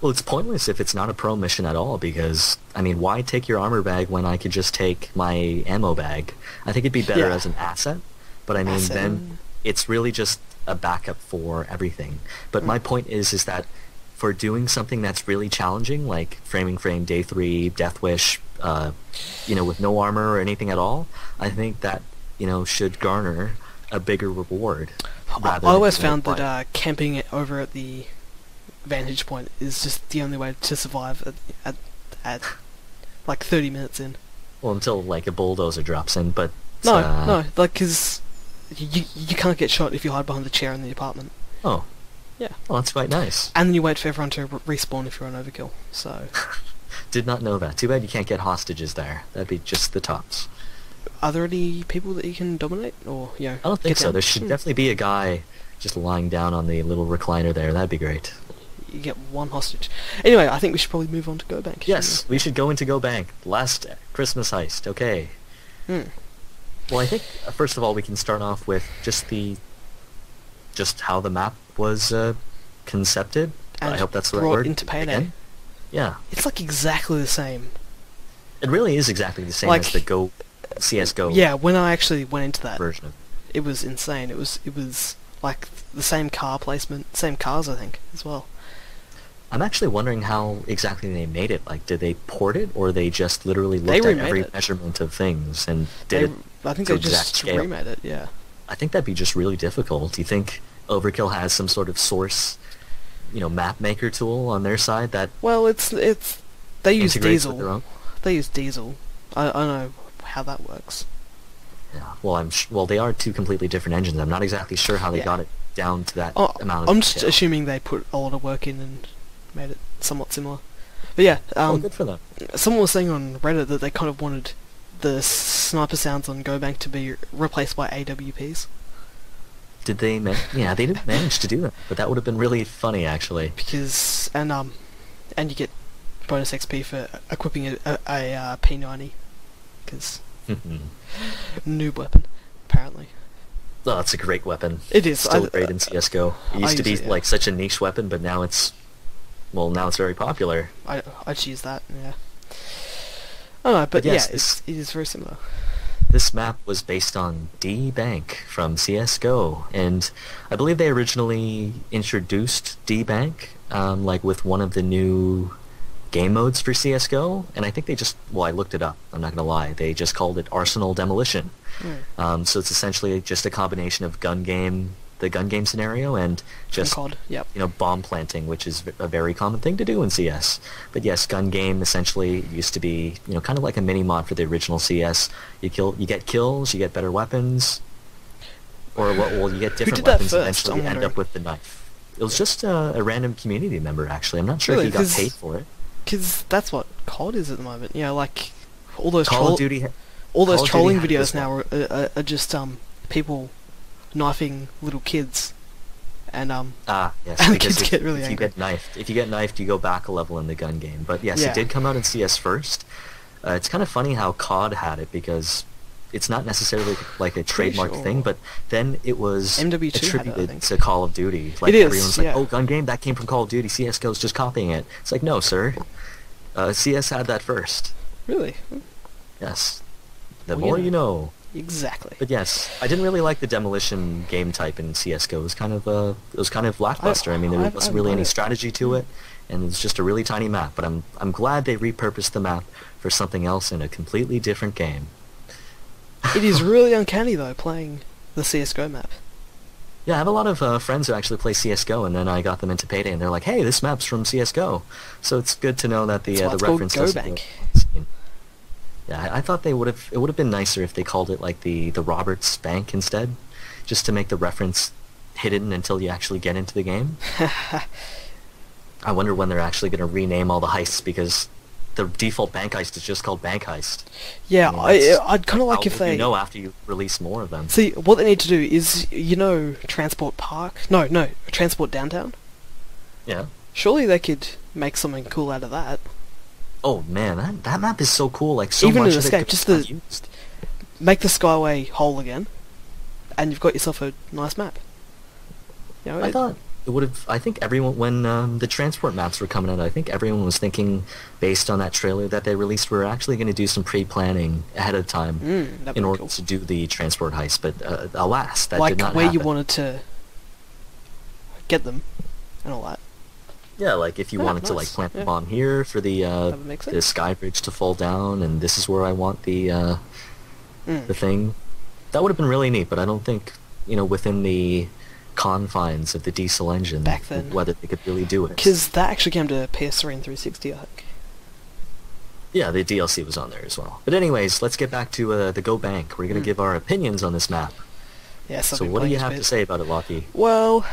Well, it's pointless if it's not a pro mission at all, because, I mean, why take your armor bag when I could just take my ammo bag? I think it'd be better as an asset, but I mean, then it's really just a backup for everything. But my point is that for doing something that's really challenging, like Framing Frame Day 3, Death Wish, with no armor or anything at all, I think that, should garner a bigger reward. I always found that camping over at the vantage point is just the only way to survive at like 30 minutes in. Well, until like a bulldozer drops in, but no, like because you can't get shot if you hide behind the chair in the apartment. Oh, yeah. Well, that's quite nice. And then you wait for everyone to respawn if you're on overkill. So. Did not know that. Too bad you can't get hostages there. That'd be just the tops. Are there any people that you can dominate, or I don't think so. There should definitely be a guy just lying down on the little recliner there. That'd be great. You get one hostage. Anyway, I think we should probably move on to Go Bank. Yes, we should go into Go Bank. Last Christmas heist. Okay. Well, I think first of all we can start off with just how the map was concepted. And I hope that's the right word. Into Payday. Again? Yeah. It's like exactly the same. It really is exactly the same as the CS:GO. Yeah, when I actually went into that version of it was insane. It was like the same car placement, same cars I think as well. I'm actually wondering how exactly they made it. Like, did they port it, or they just literally looked at every measurement of things and did it? I think they just remade it. Yeah. I think that'd be just really difficult. Do you think Overkill has some sort of source, map maker tool on their side that? Well, it's they use Diesel. They use Diesel. I know how that works. Yeah. Well, they are two completely different engines. I'm not exactly sure how they got it down to that amount of I'm just assuming they put a lot of work in and made it somewhat similar. But yeah, good for them. someone was saying on Reddit that they kind of wanted the sniper sounds on GoBank to be replaced by AWPs. Did they? Yeah, they didn't manage to do that, but that would have been really funny, actually. Because and you get bonus XP for equipping a P90, because noob weapon apparently. Oh, it's a great weapon. It is Still great in CS:GO. It used to be like such a niche weapon, but now it's very popular. I'd choose that. Yeah. I don't know, but yes, it is very similar. This map was based on D-Bank from CS:GO, and I believe they originally introduced D-Bank like with one of the new game modes for CS:GO, and I think they just, I looked it up, I'm not gonna lie, they just called it Arsenal Demolition. So it's essentially just a combination of the gun game scenario, and just bomb planting, which is a very common thing to do in CS. But yes, gun game essentially used to be kind of like a mini mod for the original CS. You get kills, you get better weapons, or you get different weapons. Eventually, you end up with the knife. It was just a random community member, actually. I'm not sure if he got paid for it. Because that's what COD is at the moment. Like all those Call of Duty. All those trolling videos now are just people knifing little kids, and yes, and because kids get really angry. If you get knifed, you go back a level in the gun game. But yes, it did come out in CS first. It's kind of funny how COD had it, because it's not necessarily like a trademark thing, but then it was MW2 attributed to Call of Duty. Like, it is, everyone's like, oh, gun game, that came from Call of Duty, CSGO's just copying it. It's like, no, sir. CS had that first. Really? Yes. The more you know. Exactly. But yes, I didn't really like the demolition game type in CS:GO. It was kind of lackluster. I mean, there wasn't really any strategy to it, and it was just a really tiny map. But I'm glad they repurposed the map for something else in a completely different game. It is really uncanny though, playing the CS:GO map. Yeah, I have a lot of friends who actually play CS:GO, and then I got them into Payday, and they're like, "Hey, this map's from CS:GO." So it's good to know that the reference doesn't. Yeah, I thought it would have been nicer if they called it like the Roberts Bank instead, just to make the reference hidden until you actually get into the game. I wonder when they're actually going to rename all the heists, because the default bank heist is just called Bank Heist. Yeah, I'd kind of like if they... after you release more of them. See, what they need to do is, Transport Park? No, Transport Downtown? Yeah. Surely they could make something cool out of that. Oh man, that map is so cool, like so even much in of Escape, it just make the Skyway whole again, and you've got yourself a nice map. I thought it would have. I think everyone, when the transport maps were coming out, I think everyone was thinking, based on that trailer that they released, we're actually going to do some pre-planning ahead of time in order to do the transport heist. But alas, that did not happen. Like where you wanted to get them and all that. Yeah, like if you wanted to like plant the bomb here for the sky bridge to fall down, and this is where I want the thing. That would have been really neat, but I don't think within the confines of the diesel engine back then whether they could really do it. Because that actually came to PS3 and 360, I think. Yeah, the DLC was on there as well. But anyways, let's get back to the Go Bank. We're gonna give our opinions on this map. Yeah. So what do you have to say about it, Lachie? Well,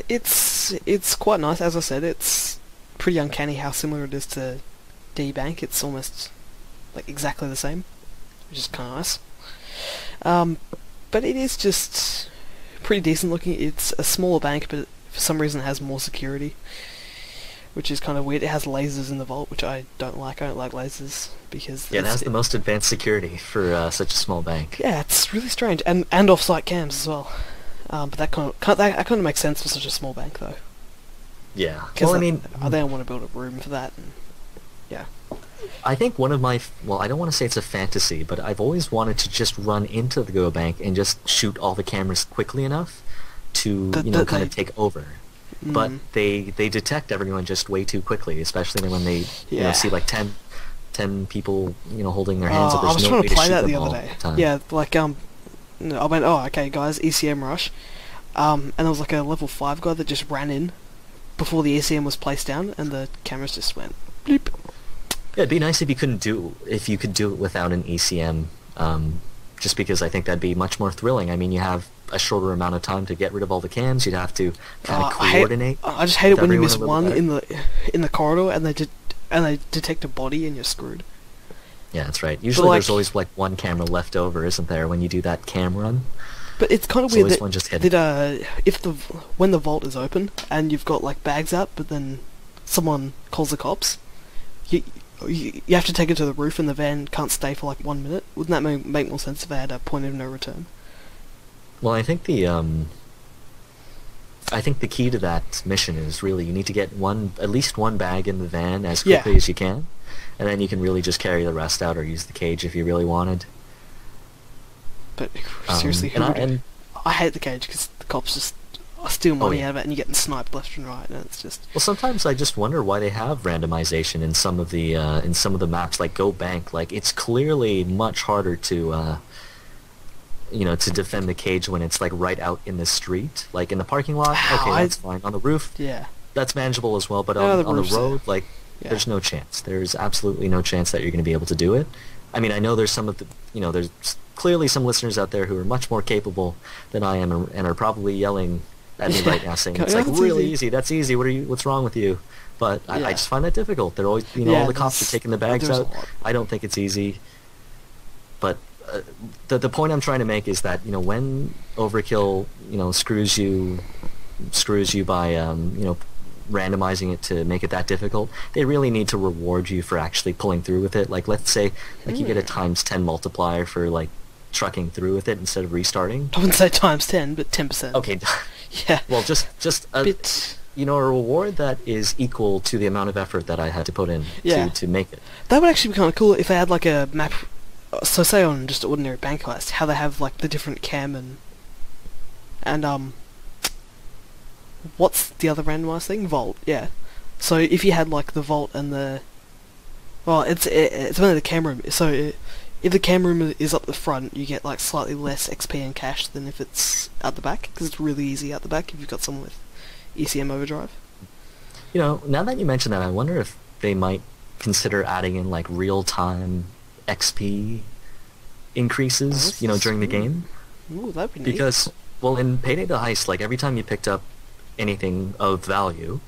it's quite nice. As I said, it's pretty uncanny how similar it is to D-Bank. It's almost like exactly the same, which is kind of nice. But it is just pretty decent looking. It's a smaller bank, but for some reason it has more security, which is kind of weird. It has lasers in the vault, which I don't like. I don't like lasers because it has the most advanced security for such a small bank. Yeah, it's really strange, and off-site cams as well. But that kind of makes sense for such a small bank, though. Yeah. Well, I mean, they don't want to build a room for that. And, yeah. I think one of my I don't want to say it's a fantasy, but I've always wanted to just run into the Go Bank and just shoot all the cameras quickly enough to kind of take over. But they detect everyone just way too quickly, especially when they see like 10 people holding their hands up. I was no trying way to play shoot that them the all other day. The time. Yeah, like I went, oh, okay, guys, ECM rush. And there was like a level 5 guy that just ran in before the ECM was placed down, and the cameras just went bleep. Yeah, it'd be nice if you could do it without an ECM, just because I think that'd be much more thrilling. I mean, you have a shorter amount of time to get rid of all the cams. You'd have to kind of coordinate. I just hate it when you miss one in the corridor, and and they detect a body and you're screwed. Yeah, that's right. Usually like, there's always like one camera left over, isn't there, when you do that cam run? But it's kind of There's weird always one just hidden. that when the vault is open and you've got like bags out, but then someone calls the cops, you have to take it to the roof and the van can't stay for like 1 minute. Wouldn't that make more sense if they had a point of no return? Well, I think the key to that mission is really you need to get at least one bag in the van as quickly as you can, and then you can really just carry the rest out or use the cage if you really wanted. But seriously, I hate the cage because the cops just steal money out of it and you're getting sniped left and right, and it's just... Well, sometimes I just wonder why they have randomization in some of the maps, like Go Bank. Like, it's clearly much harder to to defend the cage when it's like right out in the street, like in the parking lot. Okay, that's fine. On the roof, that's manageable as well. But on the road, like, there's no chance. There's absolutely no chance that you're going to be able to do it. I mean, I know there's some of the, there's clearly some listeners out there who are much more capable than I am and are probably yelling at me right now saying it's like really easy. That's easy. What's wrong with you? But I just find that difficult. They're always, all the cops are taking the bags out. I don't think it's easy. But the point I'm trying to make is that when Overkill screws you by randomizing it to make it that difficult, they really need to reward you for actually pulling through with it. Like, let's say you get a *10 multiplier for like trucking through with it instead of restarting. I wouldn't say *10, but 10%. Okay. Yeah. Well, just a bit. A reward that is equal to the amount of effort that I had to put in to make it. That would actually be kind of cool if they had like a map. So say on just ordinary bank heist, how they have like the different cam and what's the other randomized thing? Vault, yeah. So if you had like the vault and it's only the cam room. So if the cam room is up the front, you get like slightly less XP and cash than if it's out the back, because it's really easy out the back if you've got someone with ECM overdrive. Now that you mention that, I wonder if they might consider adding in like real-time XP increases, during the game. Ooh, that'd be neat. Because, well, in Payday the Heist, like every time you picked up anything of value,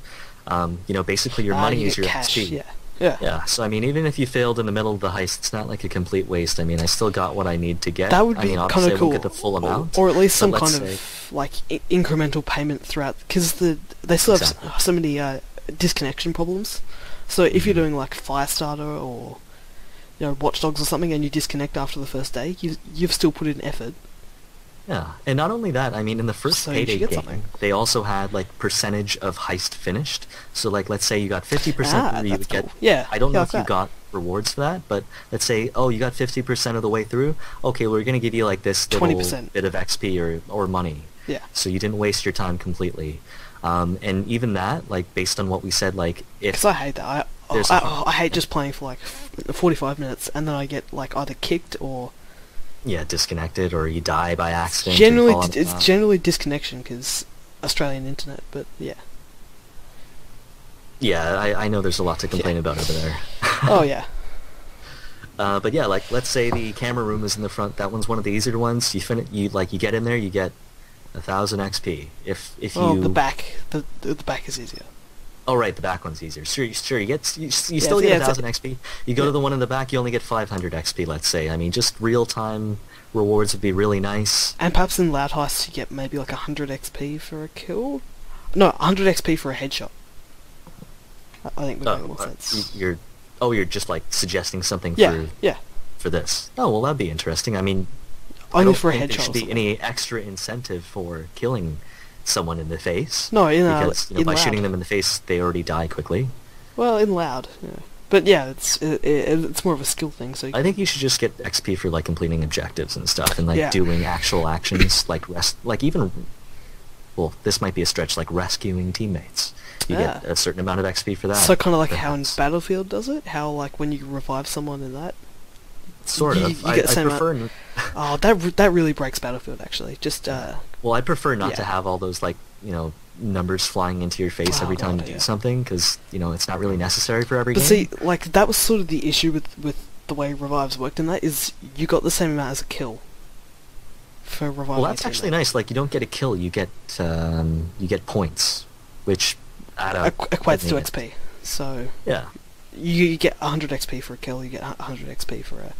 basically your money is your cash, XP. Yeah. So I mean, even if you failed in the middle of the heist, it's not like a complete waste. I mean, I still got what I need to get. That would be kind of cool. I won't get the full amount, or at least some kind of like incremental payment throughout, because they still have so many disconnection problems. So if you're doing like Firestarter or Watch Dogs or something, and you disconnect after the first day, you've still put in effort. Yeah, and not only that, I mean, in the first Payday game, they also had like percentage of heist finished. So like, let's say you got 50% through, you would get. Yeah. I don't know if you got rewards for that, but let's say, you got 50% of the way through. Okay, we're gonna give you like this little 20% bit of XP or money. Yeah. So you didn't waste your time completely. And even that, like, based on what we said, like, if... Because I hate that. I hate just playing for like 45 minutes and then I get like either kicked or... Yeah, disconnected, or you die by accident. It's generally disconnection because Australian internet, but yeah. Yeah, I know there's a lot to complain about over there. Oh yeah. But yeah, like, let's say the camera room is in the front. That one's one of the easier ones. You get in there, you get 1,000 XP. If you... the back is easier. Oh right, the back one's easier. Sure, you still get 1,000 XP. You go to the one in the back, you only get 500 XP. Let's say. I mean, just real-time rewards would be really nice. And perhaps in Loud Heists, you get maybe like 100 XP for a kill. No, 100 XP for a headshot. I think would make more sense. You're just like suggesting something for this. Oh well, that'd be interesting. I mean, only for a headshot. There should be any extra incentive for killing someone in the face. No, because by Loud. shooting them in the face, they already die quickly. Well, in Loud, yeah. But yeah, it's more of a skill thing. So I think you should just get XP for like completing objectives and stuff, and like doing actual actions, like this might be a stretch, like rescuing teammates. You get a certain amount of XP for that. So kind of like how in Battlefield does it? How like when you revive someone in that? Sort of. You get the same amount. Oh, that really breaks Battlefield actually. Just well, I prefer not to have all those like numbers flying into your face every time you do something, because it's not really necessary for every game. But see, like that was sort of the issue with the way revives worked in that, is you got the same amount as a kill for reviving. Well, that's actually nice. Like, you don't get a kill, you get points, which add up. Equates to XP. So yeah. you get 100 XP for a kill, you get 100 XP for a...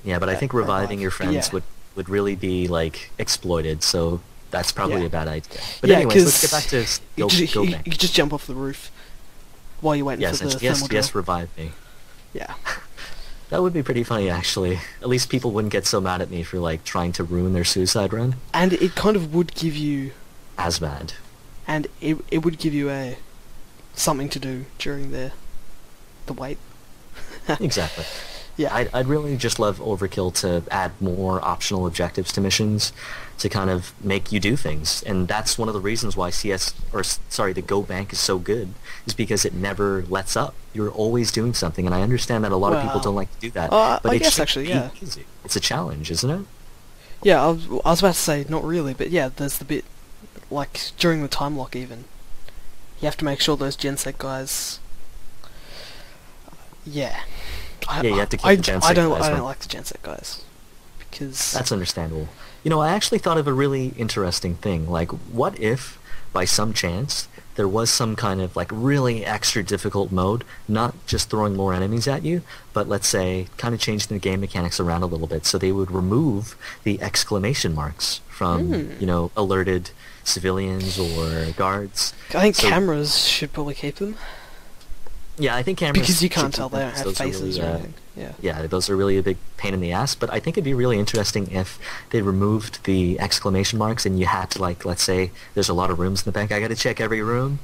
Yeah, but I think reviving your friends yeah. would really be, like, exploited, so that's probably Yeah. a bad idea. But Yeah, anyways, let's get 'cause back to Go you Bank. could just jump off the roof while you're waiting for the thermal drill. Yes, revive me. Yeah. That would be pretty funny, actually. At least people wouldn't get so mad at me for, like, trying to ruin their suicide run. And it kind of would give you... As bad. And it would give you something to do during the wait. Exactly. Yeah. I'd really just love Overkill to add more optional objectives to missions to kind of make you do things. And that's one of the reasons why the Go Bank is so good, is because it never lets up. You're always doing something, and I understand that a lot of people don't like to do that. But I it guess should actually, be yeah. easy. It's a challenge, isn't it? Yeah, I was about to say, not really, but yeah, there's the bit, like, during the time lock even. You have to make sure those GenSec guys... Yeah. You have to keep the GenSec I don't guys. like the GenSec guys. Because... That's understandable. You know, I actually thought of a really interesting thing. Like, what if, by some chance, there was some kind of, like, really extra difficult mode, not just throwing more enemies at you, but let's say, kind of changing the game mechanics around a little bit, so they would remove the exclamation marks from, you know, alerted civilians or guards. I think cameras should probably keep them. Yeah, I think cameras... Because you can't should tell, keep they them, don't have 'cause those are faces really, or anything. Yeah. Yeah, those are really a big pain in the ass, but I think it'd be really interesting if they removed the exclamation marks and you had to, like, let's say there's a lot of rooms in the bank, I gotta check every room.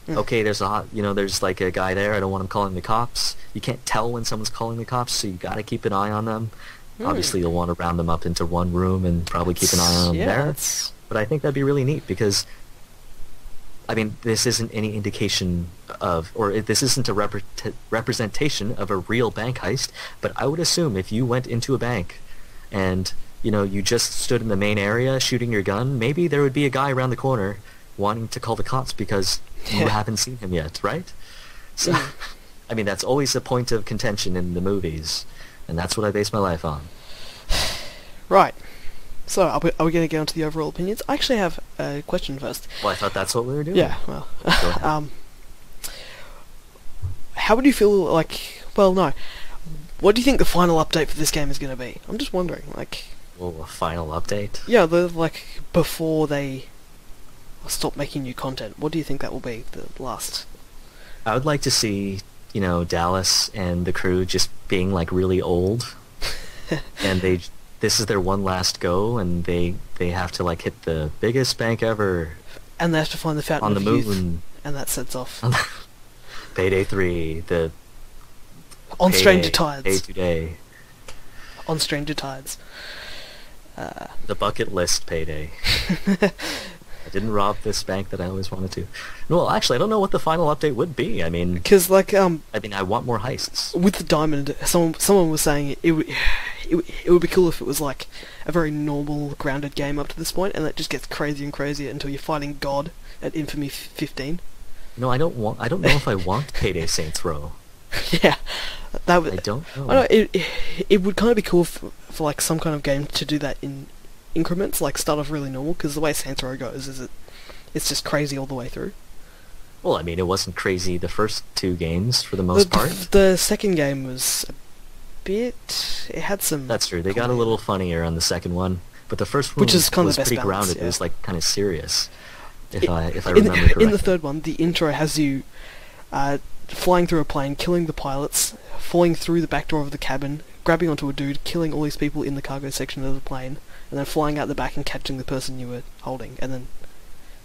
Okay, there's there's like a guy there, I don't want him calling the cops. You can't tell when someone's calling the cops, so you gotta keep an eye on them. Obviously you'll want to round them up into one room and probably keep an eye on them there. But I think that'd be really neat because, I mean, this isn't any indication of, or this isn't a representation of a real bank heist, but I would assume if you went into a bank and, you know, you just stood in the main area shooting your gun, maybe there would be a guy around the corner wanting to call the cops because you haven't seen him yet, right? So, I mean, that's always a point of contention in the movies, and that's what I base my life on. Right. So, are we going to get onto the overall opinions? I actually have a question first. Well, I thought that's what we were doing. Yeah, well... how would you feel, like... Well, no. What do you think the final update for this game is going to be? I'm just wondering, like... Well, a final update? Yeah, before they stop making new content. What do you think that will be, the last? I would like to see, you know, Dallas and the crew just being, like, really old. And this is their one last go, and they have to, like, hit the biggest bank ever. And they have to find the Fountain of Youth, and that sets off. Payday 3, On Stranger Tides. Pay Today. On Stranger Tides. The bucket list payday. I didn't rob this bank that I always wanted to. Well, actually, I don't know what the final update would be. I mean... Because, like, I mean, I want more heists. With the diamond, someone was saying it would be cool if it was, like, a very normal, grounded game up to this point, and it just gets crazier and crazier until you're fighting God at Infamy 15. No, I don't know if I want Payday Saints Row. Yeah. That would... I don't know. I know, it would kind of be cool for, like, some kind of game to do that in increments, like start off really normal, because the way Saints Row goes is it's just crazy all the way through. Well, I mean, it wasn't crazy the first two games for the most part. The second game was a bit... It had some... That's true. They got a little funnier on the second one, but the first one was pretty grounded. Yeah. It was, like, kind of serious, if I remember correctly. In the third one, the intro has you flying through a plane, killing the pilots, falling through the back door of the cabin, grabbing onto a dude, killing all these people in the cargo section of the plane, and then flying out the back and catching the person you were holding, and then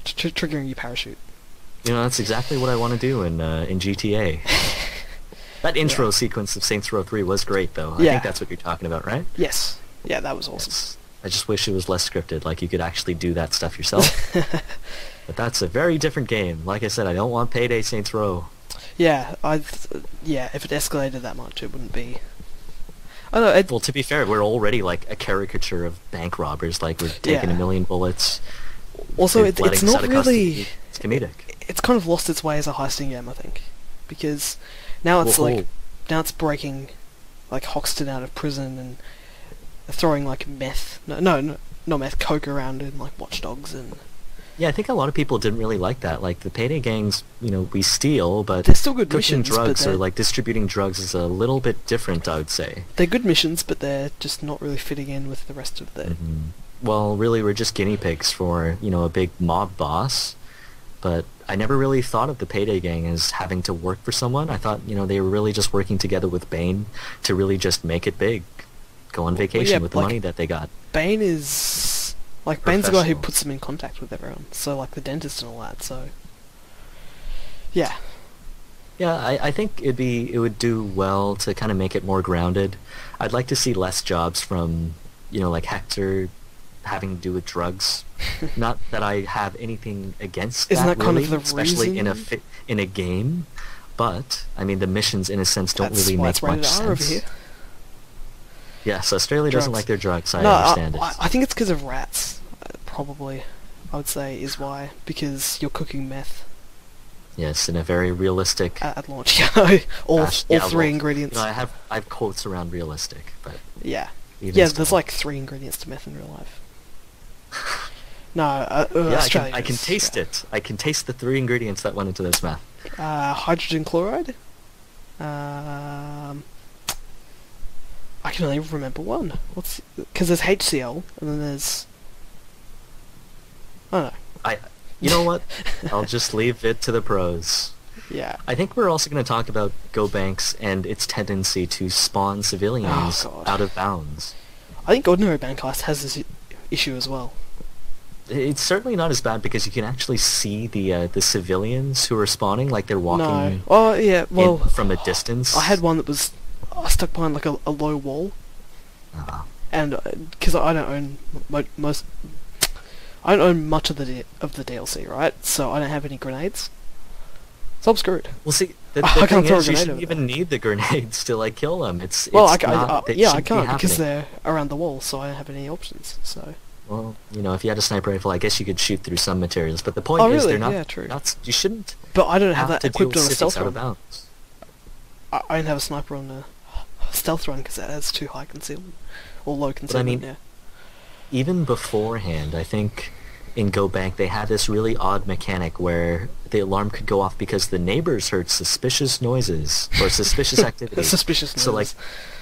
triggering your parachute. You know, that's exactly what I want to do in GTA. That intro sequence of Saints Row 3 was great, though. I think that's what you're talking about, right? Yes. Yeah, that was awesome. Yes. I just wish it was less scripted, like you could actually do that stuff yourself. But that's a very different game. Like I said, I don't want Payday Saints Row. Yeah, if it escalated that much, it wouldn't be... I don't know, well, to be fair, we're already like a caricature of bank robbers. Like, we're taking a million bullets. Also, it's not really... It's comedic. It's kind of lost its way as a heisting game, I think. Because now it's now it's breaking, like, Hoxton out of prison and throwing, like, meth... No, not meth, coke around in, like, Watch Dogs and Yeah, I think a lot of people didn't really like that. Like the payday gangs, we steal, but They're still good cooking missions, but drugs or like distributing drugs is a little bit different, I would say. they're good missions, but they're just not really fitting in with the rest of the... Well, really, we're just guinea pigs for, a big mob boss. But I never really thought of the Payday Gang as having to work for someone. I thought, they were really just working together with Bane to really just make it big. Go on vacation with the money that they got. Bane is... Like, Bane's the guy who puts them in contact with everyone. So, like, the dentist and all that, so... Yeah. Yeah, I think it would do well to kind of make it more grounded. I'd like to see less jobs from, like Hector having to do with drugs. Not that I have anything against Isn't that really, kind of the especially reason? in a game. But I mean, the missions in a sense don't really make much sense. Over here. Yes, Australia doesn't like their drugs. I No, understand it. I think it's because of rats. Probably, I would say, is why. Because you're cooking meth. Yes, in a very realistic At launch. all three ingredients. I have quotes around realistic, but yeah, still. There's like 3 ingredients to meth in real life. No, yeah, Australia. I can taste it. I can taste the 3 ingredients that went into this meth. Hydrogen chloride. I can only remember one. Because there's HCl and then there's... I don't know. You know what? I'll just leave it to the pros. Yeah. I think we're also going to talk about GoBanks and its tendency to spawn civilians out of bounds. I think ordinary bank heist has this issue as well. It's certainly not as bad because you can actually see the civilians who are spawning, like they're walking. No. Oh yeah. Well, from a distance. I had one that was stuck behind like a low wall, and because I don't own I don't own much of the DLC, right? So I don't have any grenades. So I'm screwed. Well, see, the thing is, you shouldn't even need the grenades to like kill them. I can't because they're around the wall, so I don't have any options. So. Well, if you had a sniper rifle, I guess you could shoot through some materials. But the point is, they're not. Yeah, true. You shouldn't. But I don't have that equipped on a stealth run. I don't have a sniper on a stealth run because that has too high concealment or low concealment. But I mean, even beforehand, I think in GoBank they had this really odd mechanic where the alarm could go off because the neighbors heard suspicious noises or suspicious activity. Suspicious noises. So like,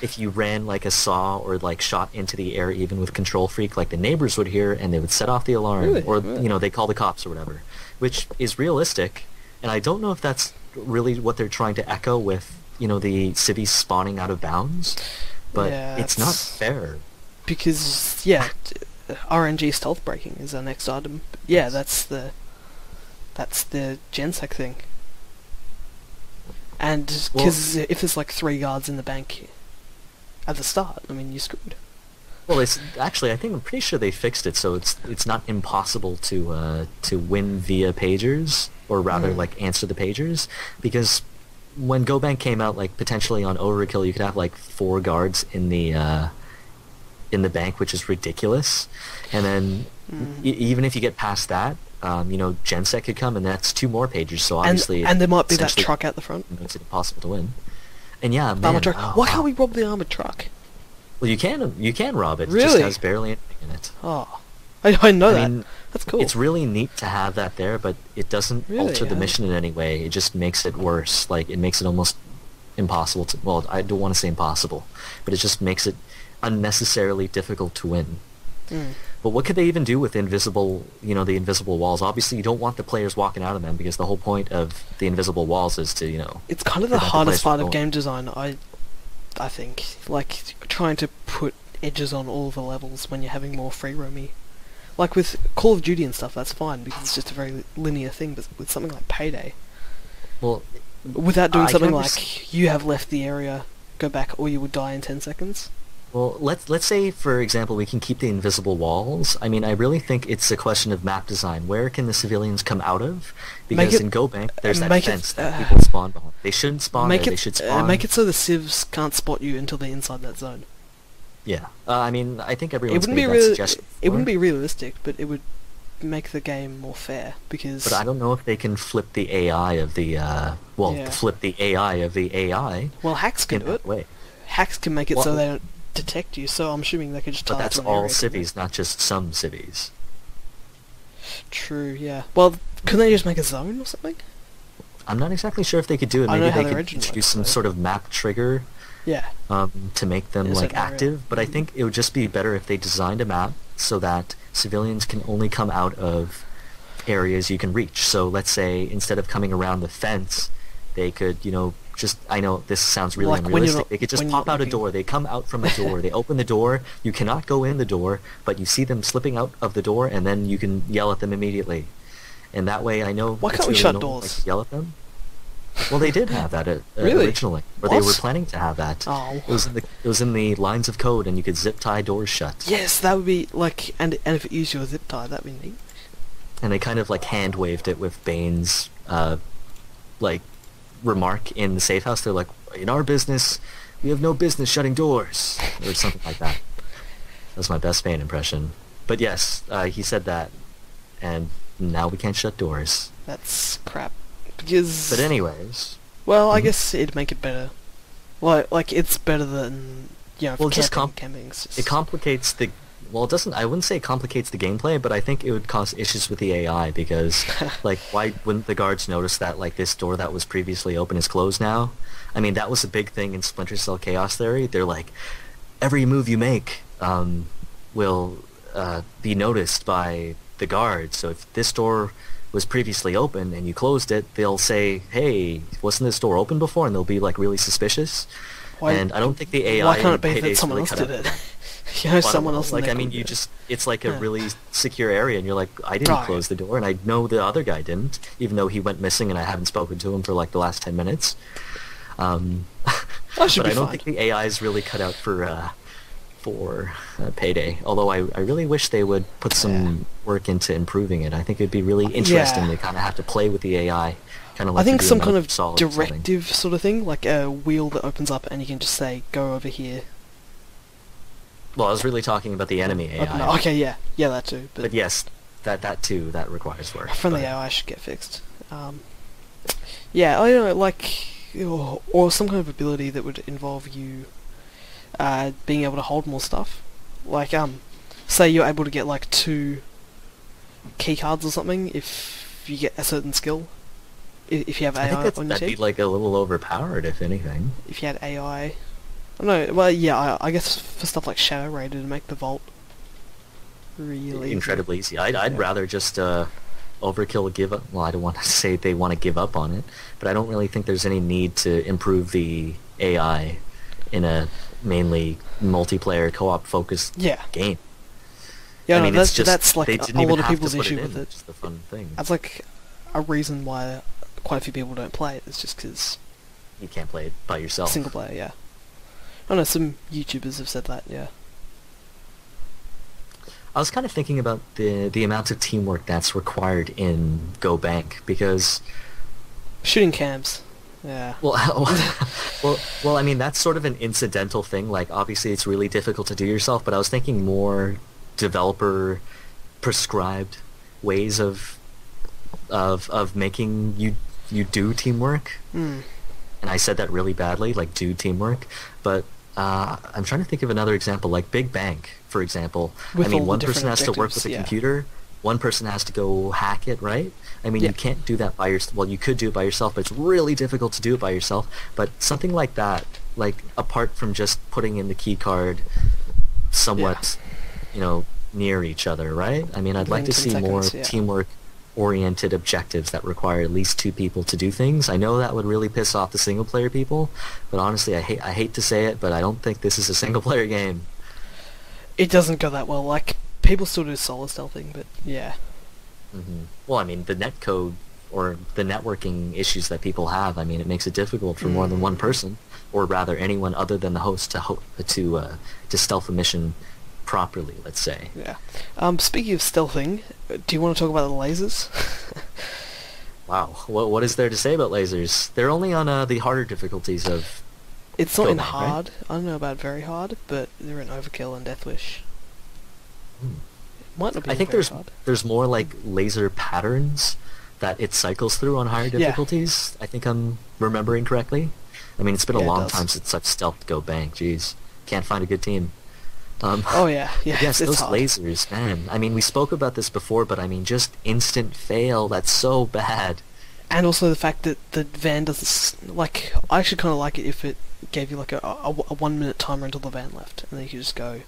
if you ran like a saw or like shot into the air, even with Control Freak, like the neighbors would hear and they would set off the alarm, or they call the cops or whatever, which is realistic. And I don't know if that's really what they're trying to echo with the cities spawning out of bounds, but it's not fair. Because RNG stealth breaking is our next item. Yeah, that's the Gensec thing. And because if there's like 3 guards in the bank at the start, I mean, you're screwed. Well, it's actually, I'm pretty sure they fixed it, so it's not impossible to win via pagers, or rather like answer the pagers, because when GoBank came out, like potentially on Overkill, you could have like 4 guards in the bank, which is ridiculous. And then even if you get past that, Gensec could come, and that's 2 more pagers. So obviously, and there might be that truck out the front. It makes it impossible to win. And yeah, man, armored truck. Why can't we rob the armored truck? Well, you can rob it. Really? It just has barely anything in it. Oh, I know that. Mean, that's cool. It's really neat to have that there, but it doesn't alter the mission in any way. It just makes it worse. Like, it makes it almost impossible to... Well, I don't want to say impossible, but it just makes it unnecessarily difficult to win. But what could they even do with the invisible walls? Obviously, you don't want the players walking out of them, because the whole point of the invisible walls is to, It's kind of the hardest part of game design, I think. Like, trying to put edges on all the levels when you're having more free roamy. Like with Call of Duty and stuff, that's fine, because it's just a very linear thing, but with something like Payday... Well... Without doing something like, you have left the area, go back, or you would die in 10 seconds... Well, let's say, for example, we can keep the invisible walls. I mean, I really think it's a question of map design. Where can the civilians come out of? Because in GoBank, there's that fence that people spawn behind. They shouldn't spawn there. They should spawn... make it so the civs can't spot you until they're inside that zone. Yeah. I mean, I think everyone's made that suggestion. It wouldn't be realistic, but it would make the game more fair, because... But I don't know if they can flip the AI of the... flip the AI of the AI... Well, hacks can do it. Way. Hacks can make it so they don't detect you, so I'm assuming they could just... But that's all civvies, not just some civvies. True, yeah. Well, couldn't they just make a zone or something? I'm not exactly sure if they could do it. I know Maybe how they the could original introduce works, some though. sort of map trigger Yeah. to make them In a like certain area. active. But I think it would just be better if they designed a map so that civilians can only come out of areas you can reach. So let's say instead of coming around the fence, they could, just, I know this sounds really Like when you're unrealistic. not- They could just when you're pop not out a looking. door. They come out from a door. They open the door. You cannot go in the door, but you see them slipping out of the door, and then you can yell at them immediately. And that way, I know. Why it's can't we really shut annoying, doors? like, yell at them. Well, they did have that Really? originally, or they were What? planning to have that. Oh. It was in the lines of code, and you could zip tie doors shut. Yes, that would be like, and if it used your zip tie, that'd be neat. And they kind of like hand waved it with Bane's like remark in the safe house. They're like, in our business, we have no business shutting doors, or something like that. That's my best Bane impression. But yes, he said that, and now we can't shut doors. That's crap. Because. But anyways, Well, I Mhm. guess it'd make it better. Like it's better than well, it just camping. It's just... it complicates the. Well, it doesn't. I wouldn't say it complicates the gameplay, but I think it would cause issues with the AI because, like, why wouldn't the guards notice that like this door that was previously open is closed now? I mean, that was a big thing in Splinter Cell Chaos Theory. They're like, every move you make will be noticed by the guards. So if this door was previously open and you closed it, they'll say, "Hey, wasn't this door open before?" And they'll be like really suspicious. Why- And I don't think the AI. Why can't in it be Payday's that someone really else cut did out it? for that. You know, Well, I don't someone know, else. in Like, there I mean, could you do it. just, it's like a Yeah. really secure area, and you're like, I didn't Right. close the door, and I know the other guy didn't, even though he went missing and I haven't spoken to him for like the last 10 minutes. That should But be I don't fine. think the AI is really cut out for Payday. Although I really wish they would put some work into improving it. I think it'd be really interesting Yeah. to kind of have to play with the AI, kind of like I think you do some in kind Metal of Solid or something. directive sort of thing, like a wheel that opens up and you can just say, "Go over here." Well, I was really talking about the enemy AI. No, okay, yeah, that too. But yes, that too, that requires work. Friendly but- AI should get fixed. Yeah, I don't know, like, or some kind of ability that would involve you being able to hold more stuff. Like, say you're able to get like 2 key cards or something if you get a certain skill. If you have I AI think on your that'd be team. like a little overpowered, if anything. If you had AI. I don't know, well, yeah, I guess for stuff like Shadow Raider to make the vault really easy. Incredibly easy. I'd Yeah. rather just overkill give up. Well, I don't want to say they want to give up on it, but I don't really think there's any need to improve the AI in a mainly multiplayer co-op focused Yeah. game. Yeah, I no, mean, that's, it's just, that's like they a didn't even lot of have to people's put issue it with in, it. which is the fun thing. That's like a reason why quite a few people don't play it. It's just because You can't play it by yourself. single player, yeah. I know some YouTubers have said that, yeah. I was kind of thinking about the amount of teamwork that's required in Go Bank because Shooting cams, yeah. well, I mean that's sort of an incidental thing. Like obviously it's really difficult to do yourself, but I was thinking more developer prescribed ways of making you do teamwork. Mm. And I said that really badly, like do teamwork. But I'm trying to think of another example, like Big Bang, for example. With I mean, all the one person different has to work with objectives, a yeah. computer. One person has to go hack it, right? I mean, Yeah. you can't do that by yourself. Well, you could do it by yourself, but it's really difficult to do it by yourself. But something like that, like apart from just putting in the key card somewhat, near each other, right? I mean, I'd like to Within see 10 more seconds, yeah. teamwork-oriented objectives that require at least 2 people to do things. I know that would really piss off the single-player people, but honestly, I hate to say it, but I don't think this is a single-player game. It doesn't go that well. Like, people still do solo stealthing, but yeah. Well, I mean, the netcode or the networking issues that people have, I mean, it makes it difficult for more than one person, or rather anyone other than the host to stealth a mission properly, let's say. Yeah. Speaking of stealthing, do you want to talk about the lasers? Wow, what is there to say about lasers? They're only on the harder difficulties of... It's not in Go back, right? hard. I don't know about very hard, but they're in Overkill and Deathwish. Might not be I think very hard. there's more like laser patterns that it cycles through on higher Yeah. difficulties. I think I'm remembering correctly. I mean, it's been Yeah, a it long does. time since I've stealthed Go Bank. Jeez, can't find a good team. Oh yeah, yeah. Yes, it's those hard. lasers, man. I mean, we spoke about this before, but I mean, just instant fail. That's so bad. And also the fact that the van doesn't like. I actually kind of like it if it gave you like a 1 minute timer until the van left, and then you could just go.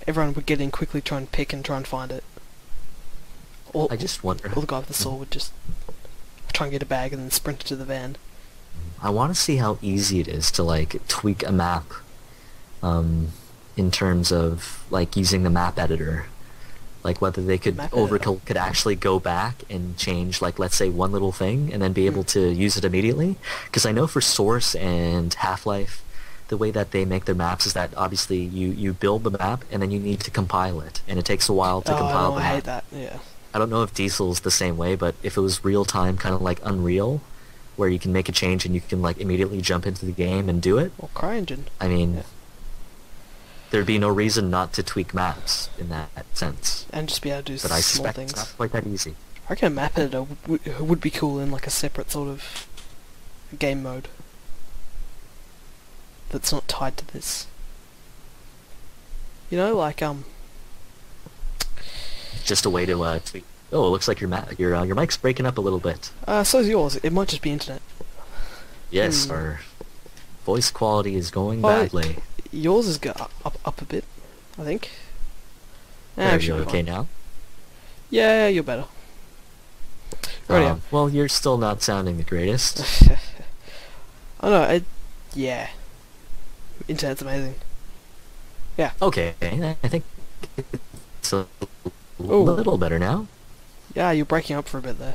Everyone would get in quickly, try and pick and try and find it. Or, I just wonder. or the guy with the saw would just try and get a bag and then sprint to the van. I want to see how easy it is to like tweak a map, in terms of like using the map editor. Like whether they could Map Overkill could actually go back and change, like, let's say one little thing and then be able to use it immediately. Because I know for Source and Half-Life, the way that they make their maps is that obviously you build the map and then you need to compile it, and it takes a while to compile the I map. hate that. Yeah. I don't know if Diesel's the same way, but if it was real time, kind of like Unreal, where you can make a change and you can like immediately jump into the game and do it. Or CryEngine. I mean, Yeah. there'd be no reason not to tweak maps in that sense. And just be able to do But I small suspect things. it's not quite that easy. I reckon a map editor would be cool in like a separate sort of game mode that's not tied to this. You know, like Just a way to tweak. Oh, it looks like your mic's breaking up a little bit. so's yours. It might just be internet. Yes, our voice quality is going Oh, badly. Yours is up a bit, I think. Are should you be okay fine. now? Yeah, you're better. Right. Well, you're still not sounding the greatest. I know. Yeah. Internet's amazing. Yeah. Okay, I think it's a Ooh. little better now. Yeah, you're breaking up for a bit there.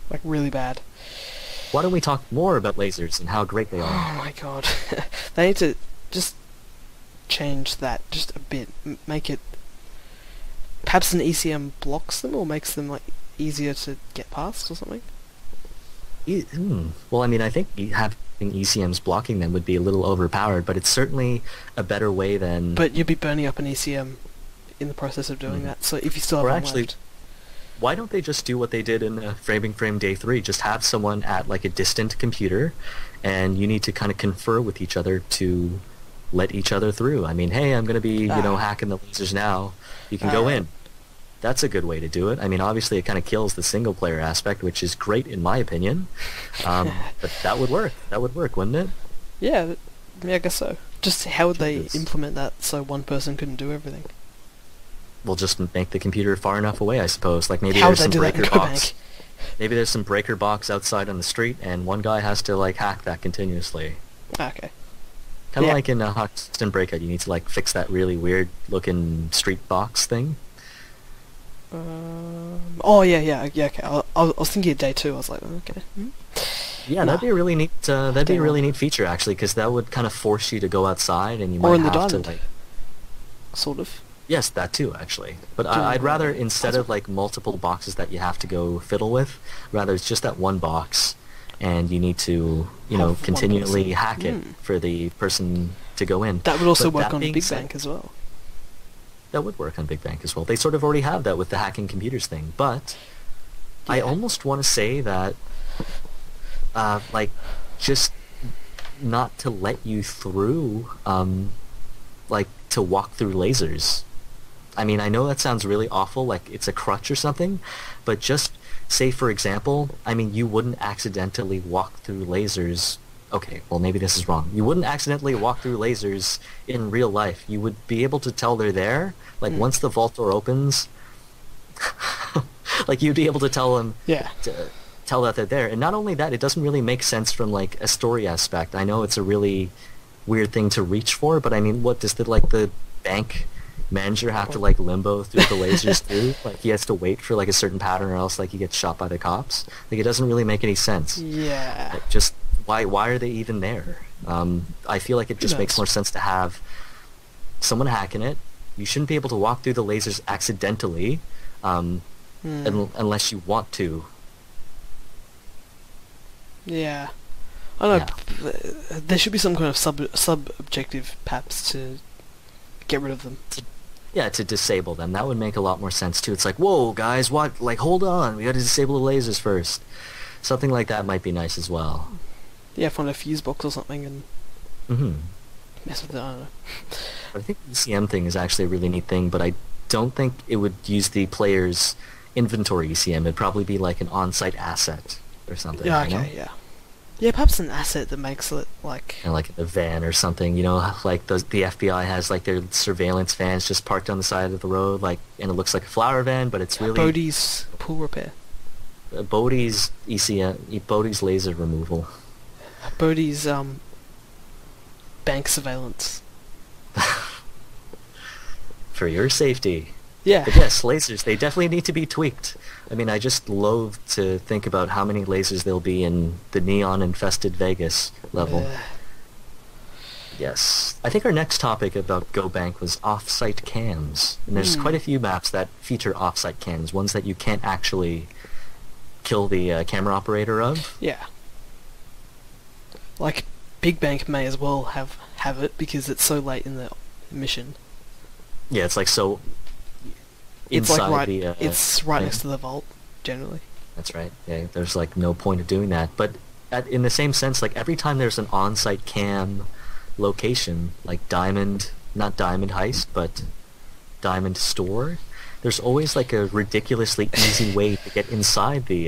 Like really bad. Why don't we talk more about lasers and how great they Oh are? my god. They need to just change that just a bit. Make it... Perhaps an ECM blocks them or makes them like easier to get past or something? Well, I mean, I think having ECMs blocking them would be a little overpowered, but it's certainly a better way than... But you'd be burning up an ECM in the process of doing that, so if you still have Or one actually, left... why don't they just do what they did in Framing Frame Day 3? Just have someone at like a distant computer, and you need to kind of confer with each other to let each other through. I mean, hey, I'm going to be, hacking the lasers now. You can go in. That's a good way to do it. I mean, obviously it kind of kills the single-player aspect, which is great in my opinion. But that would work. That would work, wouldn't it? Yeah, I guess so. Just how would they Yes. implement that so one person couldn't do everything? We'll just make the computer far enough away, I suppose. Like maybe How would there's they some do that in breaker box. Cobank? Maybe there's some breaker box outside on the street, and one guy has to like hack that continuously. Okay. Kind of Yeah. like in Heist and Breakout, you need to like fix that really weird looking street box thing. Oh yeah, okay. I was thinking of Day 2. I was like, okay. Yeah, Nah. that'd be a really neat. That'd be a Damn. really neat feature actually, because that would kind of force you to go outside, and you Or might in the have to diamond. like. Sort of. Yes, that too actually. But Do I'd rather puzzle. instead of like multiple boxes that you have to go fiddle with, rather it's just that one box, and you need to Have one continually person. hack it for the person to go in. That would also But work that on being Big said- Bank as well. That would work on Big Bang as well. They sort of already have that with the hacking computers thing, but I Yeah. almost want to say that, like, just not to let you through, like, to walk through lasers. I mean, I know that sounds really awful, like it's a crutch or something, but just say, for example, I mean, you wouldn't accidentally walk through lasers. Okay, well, maybe this is wrong. You wouldn't accidentally walk through lasers in real life. You would be able to tell they're there. Like, once the vault door opens, like, you'd be able to tell them, Yeah. tell that they're there. And not only that, it doesn't really make sense from, like, a story aspect. I know it's a really weird thing to reach for, but I mean, what does the bank manager have to, like, limbo through the lasers through? Like, he has to wait for, like, a certain pattern, or else, like, he gets shot by the cops? Like, it doesn't really make any sense. Yeah. Like, just why are they even there? I feel like it just makes knows? more sense to have someone hacking it. You shouldn't be able to walk through the lasers accidentally, unless you want to. Yeah. I don't know. Yeah. There should be some kind of sub-objective perhaps to get rid of them. Yeah, to disable them. That would make a lot more sense too. It's like, whoa, guys, what? Like, hold on, we got to disable the lasers first. Something like that might be nice as well. Yeah, find a fuse box or something and Mm-hmm. mess with it. I don't know. I think the ECM thing is actually a really neat thing, but I don't think it would use the player's inventory ECM. It'd probably be like an on-site asset or something. Yeah, you know? okay, yeah. Yeah, perhaps an asset that makes it like... And like a van or something, you know, like the FBI has like their surveillance vans just parked on the side of the road, like, and it looks like a flower van, but it's really... Bodhi's pool repair. Bodhi's ECM, Bodhi's laser removal. Bodhi's, bank surveillance. For your safety. Yeah. But yes, lasers, they definitely need to be tweaked. I mean, I just loathe to think about how many lasers there'll be in the neon-infested Vegas level. Yes. I think our next topic about GoBank was off-site cams. And there's quite a few maps that feature off-site cams, ones that you can't actually kill the camera operator of. Yeah. Like, Big Bank may as well have it because it's so late in the mission. Yeah, it's like so... It's inside like the, right next to the vault, generally. That's right. Yeah, there's like no point of doing that. But in the same sense, like every time there's an on-site cam location, like not Diamond Heist, but Diamond Store, there's always like a ridiculously easy way to get inside the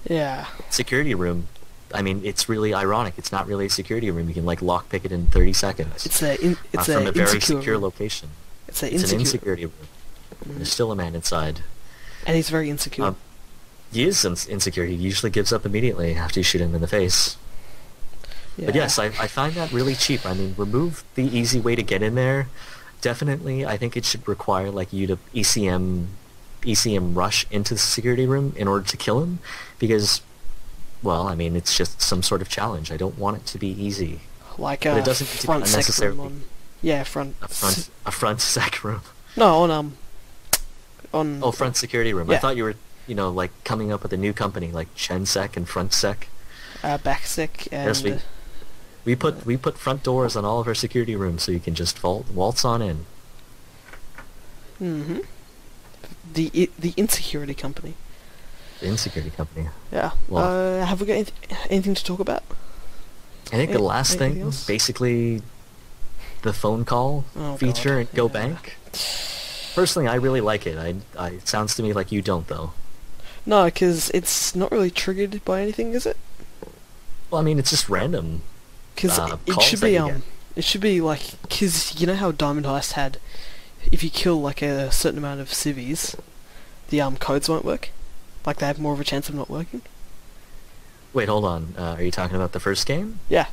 Yeah. security room. I mean, it's really ironic. It's not really a security room. You can like lockpick it in 30 seconds. It's from a very secure room. location. It's an insecurity room. There's still a man inside. And he's very insecure. He is insecure. He usually gives up immediately after you shoot him in the face. Yeah. But yes, I find that really cheap. I mean, remove the easy way to get in there. Definitely, I think it should require like you to ECM rush into the security room in order to kill him, because, well, I mean, it's just some sort of challenge. I don't want it to be easy. Like but a it doesn't need to be unnecessarily room. Yeah, front sec room. No, on front security room. Yeah. I thought you were, like coming up with a new company like GenSec and FrontSec. Backsec and Yes, we put front doors on all of our security rooms so you can just waltz on in. Mm-hmm. The insecurity company. The insecurity company. Yeah. Well, have we got anything to talk about? I think the last thing, else? Basically, the phone call feature in GoBank. Personally, I really like it. It sounds to me like you don't, though. No, because it's not really triggered by anything, is it? Well, I mean, it's just random. Because it should be like, because you know how Diamond Heist had, if you kill like a certain amount of civvies, the codes won't work. Like they have more of a chance of not working. Wait, hold on. Are you talking about the first game? Yeah.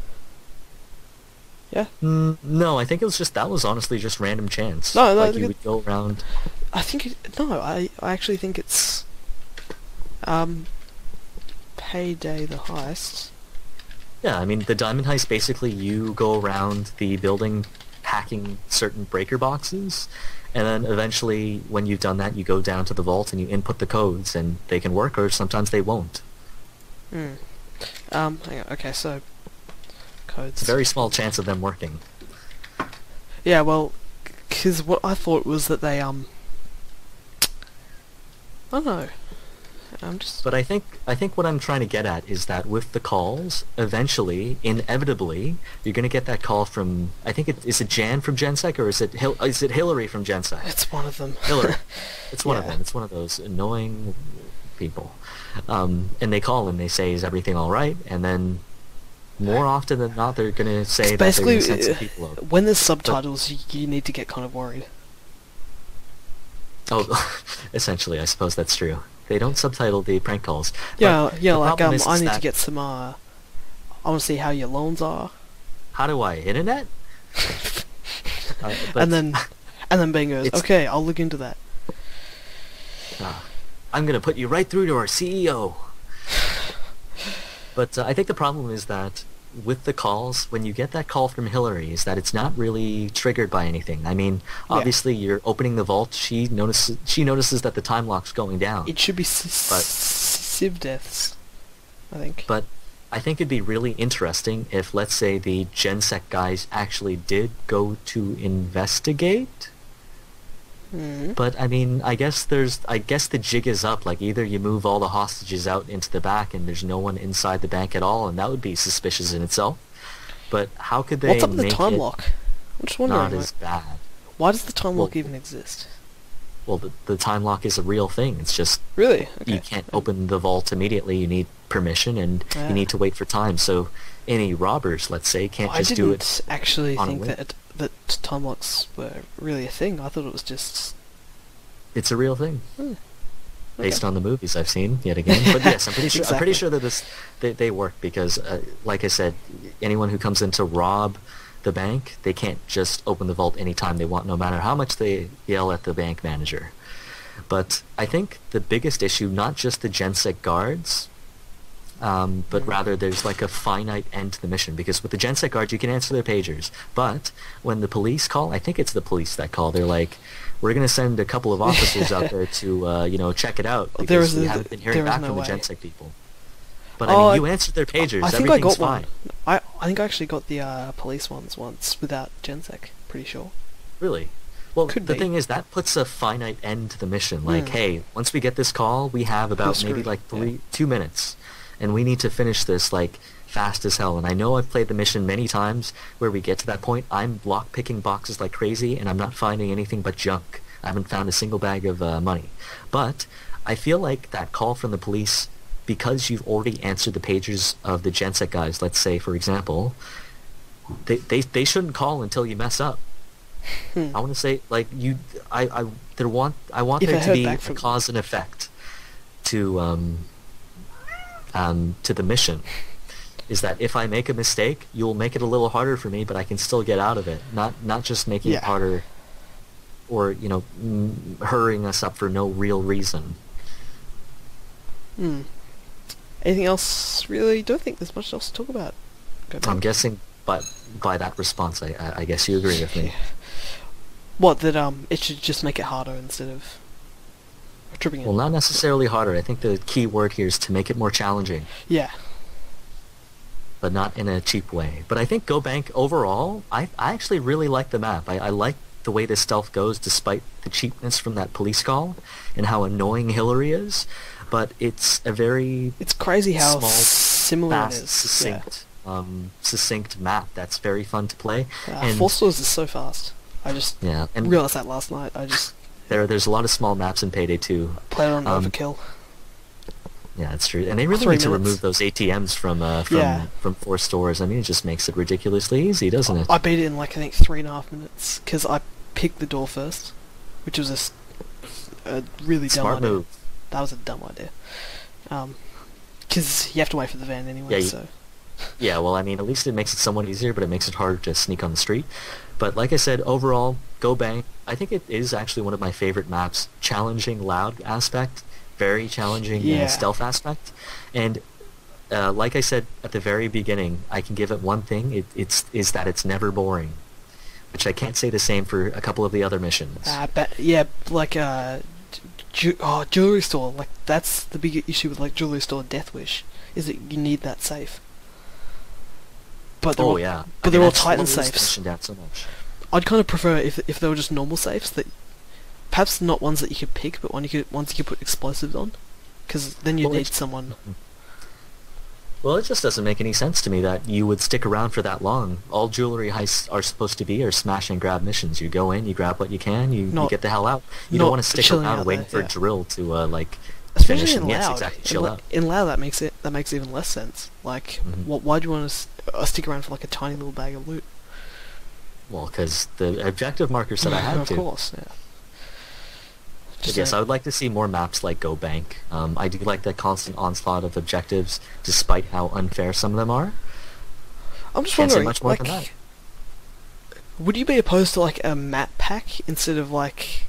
Yeah? No, I think it was that was honestly just random chance. No, like you would go around... I actually think it's... Payday the Heist. Yeah, I mean, the Diamond Heist, basically you go around the building hacking certain breaker boxes, and then eventually, when you've done that, you go down to the vault and you input the codes, and they can work, or sometimes they won't. Hang on, okay, so... Codes. It's a very small chance of them working. Yeah, well, because what I thought was that they, I don't know. But I think what I'm trying to get at is that with the calls, eventually, inevitably, you're going to get that call from... I think is it Jan from GenSec, or is it Hillary from GenSec? It's one of them. Hillary. It's one of them. It's one of those annoying people. And they call and they say, "Is everything all right?" And then, more often than not, they're going to say that they're going to send some people over. When there's subtitles, you need to get kind of worried. Oh, essentially, I suppose that's true. They don't subtitle the prank calls. Yeah, like, I need to that get some, I want to see how your loans are. How do I? Internet? And then Bing goes, okay, I'll look into that. I'm going to put you right through to our CEO. But I think the problem is that with the calls, when you get that call from Hillary, is that it's not really triggered by anything. I mean, obviously you're opening the vault. She notices that the time lock's going down. It should be civ deaths, I think. But I think it'd be really interesting if, let's say, the GenSec guys actually did go to investigate. But I mean, I guess the jig is up. Like, either you move all the hostages out into the back and there's no one inside the bank at all, and that would be suspicious in itself. But how could they What's up with the make time it lock? I'm just wondering. not as bad? Why does the time Well, lock even exist? well, the time lock is a real thing. It's just Really? Okay. you can't open the vault immediately. You need permission, and Yeah. you need to wait for time. So any robbers, let's say, can't I just didn't do it actually on a think whim. that time locks were really a thing. I thought it was just... It's a real thing. Based Okay. on the movies I've seen yet again. But yes, I'm pretty sure. I'm Exactly. pretty sure that they work because, like I said, anyone who comes in to rob the bank, they can't just open the vault anytime they want, no matter how much they yell at the bank manager. But I think the biggest issue, not just the GenSec guards, but rather there's like a finite end to the mission. Because with the GenSec guards, you can answer their pagers. But when the police call, I think it's the police that call, they're like, we're going to send a couple of officers out there to, check it out because we haven't been hearing back no from the way. GenSec people. But I mean, you answered their pagers. I think I Everything's got one. fine. I think I actually got the police ones once without GenSec. Pretty sure. Really? Well, Could the be. thing is, that puts a finite end to the mission. Like, hey, once we get this call, we have about maybe screwed. like Yeah. 2 minutes, and we need to finish this like fast as hell. And I know I've played the mission many times where we get to that point, I'm lock picking boxes like crazy, and I'm not finding anything but junk. I haven't found a single bag of money. But I feel like that call from the police, because you've already answered the pagers of the GenSec guys, let's say, for example, they shouldn't call until you mess up. I want to say, like, I want If I there to heard be back a from- cause and effect to the mission. Is that if I make a mistake, you'll make it a little harder for me, but I can still get out of it. Not just making it Yeah. harder, or hurrying us up for no real reason. Anything else? Really, don't think there's much else to talk about. Go back. I'm guessing, but by that response, I guess you agree with me. What, that it should just make it harder instead of tripping it? Well, not necessarily harder. I think the key word here is to make it more challenging, Yeah. but not in a cheap way. But I think Go Bank overall, I actually really like the map. I like the way the stealth goes despite the cheapness from that police call and how annoying Hillary is. But it's a very It's crazy how small, similar fast, it is. succinct map that's very fun to play. Yeah. And Four Stores is so fast. I just yeah, and realized that last night. I just there's a lot of small maps in Payday 2. played on Um, Overkill. Yeah, that's true. And they really 3 need to minutes. remove those ATMs from Yeah. from 4 stores. I mean, it just makes it ridiculously easy, doesn't it? I beat it in like I think 3.5 minutes because I picked the door first, which was a really dumb Smart idea. move. That was a dumb idea. Because you have to wait for the van anyway. Yeah, so Yeah, well, I mean, at least it makes it somewhat easier, but it makes it harder to sneak on the street. But like I said, overall, Go Bank, I think it is actually one of my favorite maps. Challenging, loud aspect, very challenging Yeah. stealth aspect. And like I said at the very beginning, I can give it one thing, is that it's never boring. Which I can't say the same for a couple of the other missions. yeah, like jewelry store. Like that's the big issue with like jewelry store Death Wish is that you need that safe. But they're Oh all, yeah. but I they're mean, all that Titan slows the safes. mission down so much. I'd kind of prefer if they were just normal safes that perhaps not ones that you could pick, but ones you could put explosives on, because then you Well, need it's- someone. Well, it just doesn't make any sense to me that you would stick around for that long. All jewelry heists are supposed to be are smash and grab missions. You go in, you grab what you can, you Not- get the hell out. You not don't want to stick chilling around out waiting there, for yeah. a drill to finish. Especially in And yes, loud. exactly. Chill out. In loud, that makes even less sense. Like, why do you want to stick around for like a tiny little bag of loot? Well, because the objective marker said I had Of to. course, yeah. But yes, I would like to see more maps like Go Bank. I do like that constant onslaught of objectives, despite how unfair some of them are. I'm just Can't say wondering, much more like, than that. would you be opposed to like a map pack instead of like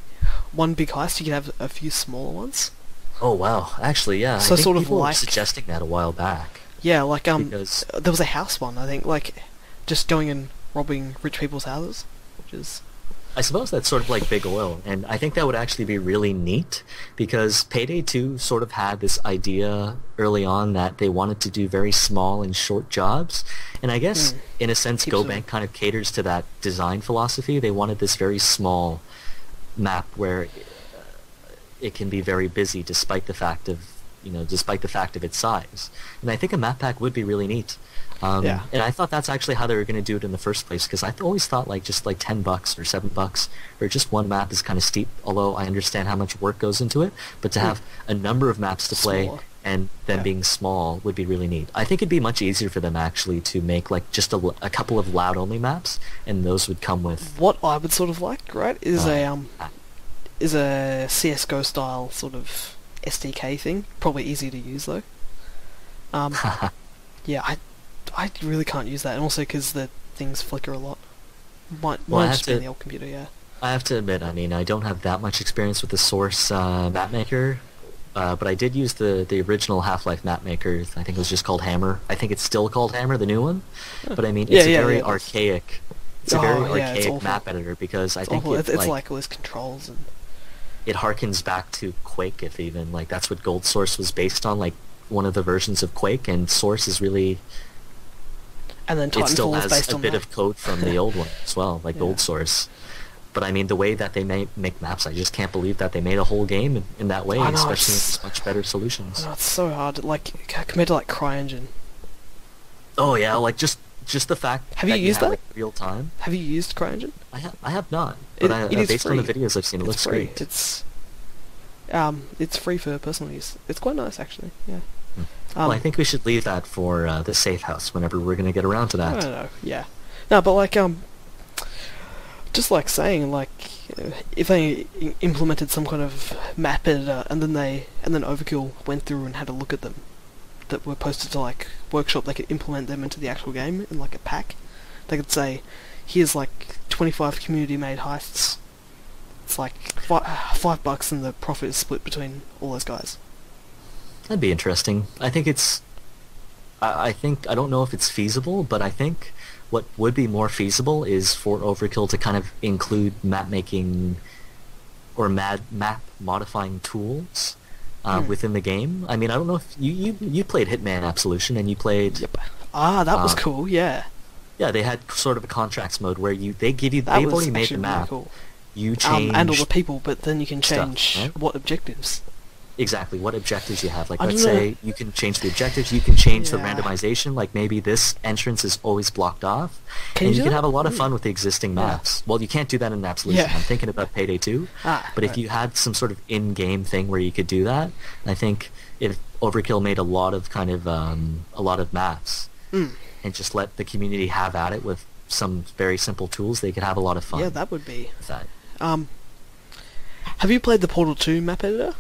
one big heist? You could have a few smaller ones. Oh wow, actually, yeah. So I think sort of people were like- suggesting that a while back. Yeah, like Because there was a house one. I think like just going and robbing rich people's houses, which is I suppose that's sort of like Big Oil, and I think that would actually be really neat, because Payday 2 sort of had this idea early on that they wanted to do very small and short jobs, and I guess, in a sense, Keeps them- GoBank kind of caters to that design philosophy. They wanted this very small map where it can be very busy despite the fact of its size. And I think a map pack would be really neat. Yeah. And I thought that's actually how they were going to do it in the first place, because I always thought like just like $10 or $7 or just one map is kind of steep, although I understand how much work goes into it, but to have a number of maps to play Smaller. and them being small would be really neat. I think it'd be much easier for them actually to make like just a couple of loud only maps, and those would come with What I would sort of like, right, is a CS:GO style sort of SDK thing. Probably easy to use though. Yeah, I really can't use that, and also because the things flicker a lot. Might just be in the old computer, yeah. I have to admit, I mean, I don't have that much experience with the Source map maker, but I did use the original Half-Life map maker. I think it was just called Hammer. I think it's still called Hammer, the new one. But I mean, it's a very archaic. It's a very archaic map editor, because I think it's like all these controls and it harkens back to Quake, if even like that's what Gold Source was based on, like one of the versions of Quake, and Source is really. And then it still Titanfall is has based a on bit that. of code from the old one as well, like Gold Source. But I mean, the way that they make maps, I just can't believe that they made a whole game in that way, I know, especially with much better solutions. No, it's so hard. Like compared to like CryEngine. Oh yeah, like just the fact Have you that used have, that? like, real time. Have you used CryEngine? I have not, but It is based free. on the videos I've seen, it It's looks free. great. It's free for personal use. It's quite nice actually. Yeah. Well, I think we should leave that for the safe house whenever we're gonna get around to I that. don't know. Yeah. No, but like just like saying like if they implemented some kind of map editor and then Overkill went through and had a look at them that were posted to like Workshop, they could implement them into the actual game in like a pack. They could say, here's like 25 community made heists. It's like $5 and the profit is split between all those guys. That'd be interesting. I think it's. I think I don't know if it's feasible, but I think what would be more feasible is for Overkill to kind of include map making or map modifying tools within the game. I mean, I don't know if you played Hitman Absolution and you played. Yep. That was cool. Yeah. Yeah, they had sort of a contracts mode where they've That already was made the actually map. really cool. You change and all the people, but then you can stuff, change right? what objectives. Exactly, what objectives you have. Like, I let's don't know. say you can change the objectives, you can change the Yeah. randomization, like maybe this entrance is always blocked off, Can and you you do can that? have a lot of fun with the existing maps. Well, you can't do that in Absolution. Yeah. I'm thinking about Payday 2, but if right. you had some sort of in-game thing where you could do that, I think if Overkill made a lot of kind of, a lot of maps, and just let the community have at it with some very simple tools, they could have a lot of fun. Yeah, that would be. with that. Have you played the Portal 2 map editor?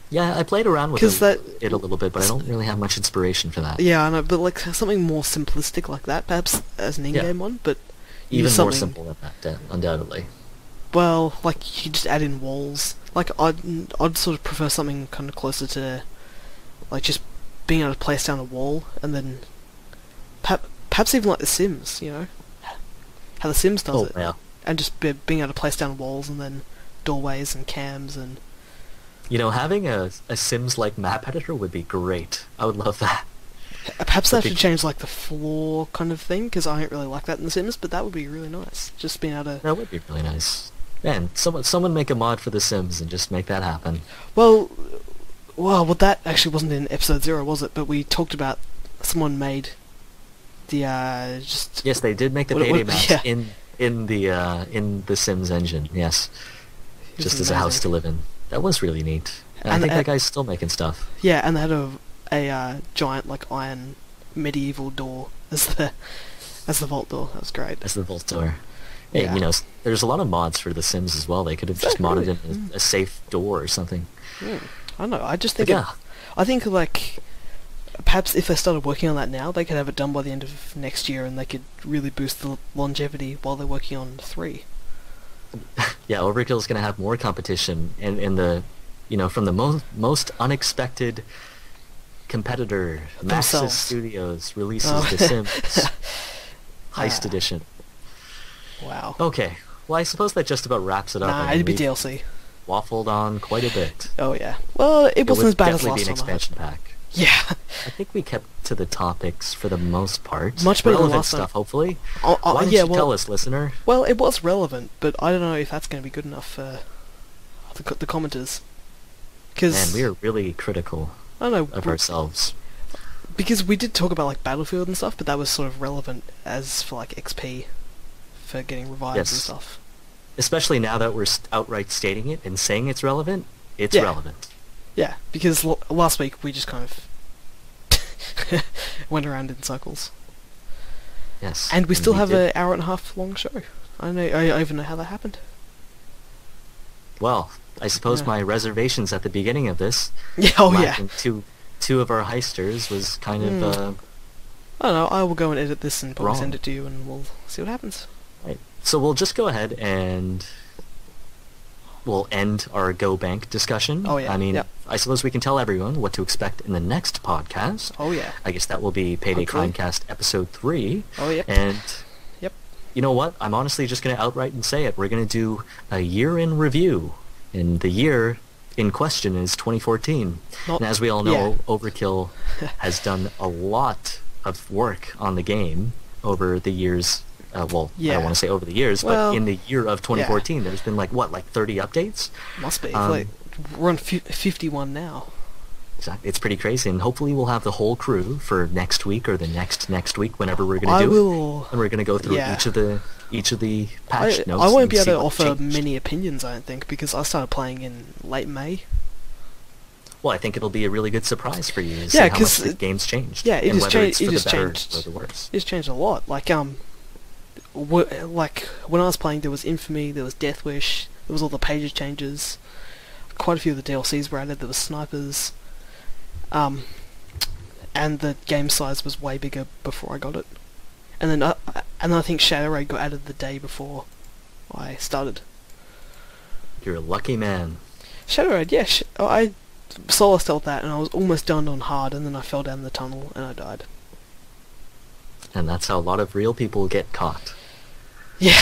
Yeah, I played around with 'Cause it a little bit, but I don't really have much inspiration for that. Yeah, I know, but like something more simplistic like that, perhaps as an in-game one, but Even use more something- simple than that, undoubtedly. Well, like you just add in walls. Like I'd sort of prefer something kind of closer to, like just being able to place down a wall and then, perhaps even like The Sims, you know, how The Sims does it, Yeah. and just being able to place down walls and then doorways and cams and. You know, having a Sims-like map editor would be great. I would love that. Perhaps they But should change like the floor kind of thing, because I don't really like that in The Sims, but that would be really nice. Just being able to. That would be really nice. Man, someone make a mod for The Sims and just make that happen. Well, that actually wasn't in episode 0, was it? But we talked about someone made the just. Yes, they did make the What- Payday what- maps yeah. in the Sims engine. Yes, It was just as a house amazing. to live in. That was really neat. And I And- think that guy's still making stuff. Yeah, and they had a giant like iron medieval door as the vault door. That was great. As the vault door. Hey, Yeah. you know, there's a lot of mods for The Sims as well. They could have just modded Really? in a safe door or something. I don't know. I just But think. yeah, I think like perhaps if they started working on that now, they could have it done by the end of next year, and they could really boost the longevity while they're working on 3. yeah, Overkill's going to have more competition in the, you know, from the most unexpected competitor. Maxis Themselves. Studios releases Oh. The Sims Heist Edition. Wow. Okay, well, I suppose that just about wraps it up. Nah, I mean, it'd be we've DLC. waffled on quite a bit. Oh yeah. Well, it wasn't would as bad as definitely last be an time. I hope. expansion pack. Yeah. I think we kept to the topics for the most part. Much better than Relevant last time. stuff, hopefully. Oh, Why don't yeah, you well, tell us, listener? Well, it was relevant, but I don't know if that's going to be good enough for the commenters. Man, Because we are really critical I don't know. of ourselves. because we did talk about like Battlefield and stuff, but that was sort of relevant as for like XP for getting revives and Yes. stuff. Especially now that we're outright stating it and saying it's relevant, it's Yeah. relevant. Yeah, because last week we just kind of went around in circles. Yes. And we still have did. an hour and a half long show. I even know how that happened. Well, I suppose Yeah. my reservations at the beginning of this, Yeah, oh yeah. lacking two of our heisters, was kind of I don't know, I will go and edit this and probably Wrong. send it to you and we'll see what happens. right. So we'll just go ahead and we'll end our Go Bank discussion. Oh, yeah, I mean, yep. I suppose we can tell everyone what to expect in the next podcast. Oh yeah. I guess that will be Payday Hopefully. Crimecast episode 3. Oh yeah. And Yep. you know what? I'm honestly just going to outright and say it. We're going to do a year in review. And the year in question is 2014. Not- and as we all know, yeah. Overkill has done a lot of work on the game over the years. Well, I Yeah. don't want to say over the years, Well, but in the year of 2014, there's been like 30 updates? Must be. Um, Like, we're on 51 now. Exactly. It's pretty crazy, and hopefully we'll have the whole crew for next week or the next week, whenever we're going to I do will. it. And we're going to go through Yeah. each of the patch notes. I won't and be able see to what offer changed. many opinions, I don't think, because I started playing in late May. Well, I think it'll be a really good surprise for you to Yeah, see how much 'cause the game's changed. yeah, it and has whether changed- it's for it the has better changed. or the worse. It's changed a lot. Like like when I was playing, there was Infamy, there was Death Wish, there was all the pages changes. Quite a few of the DLCs were added. There was snipers, and the game size was way bigger before I got it. And then I think Shadow Raid got added the day before I started. You're a lucky man. Shadow Raid, yeah, I solo stealthed that, and I was almost done on hard, and then I fell down the tunnel and I died. And that's how a lot of real people get caught. Yeah,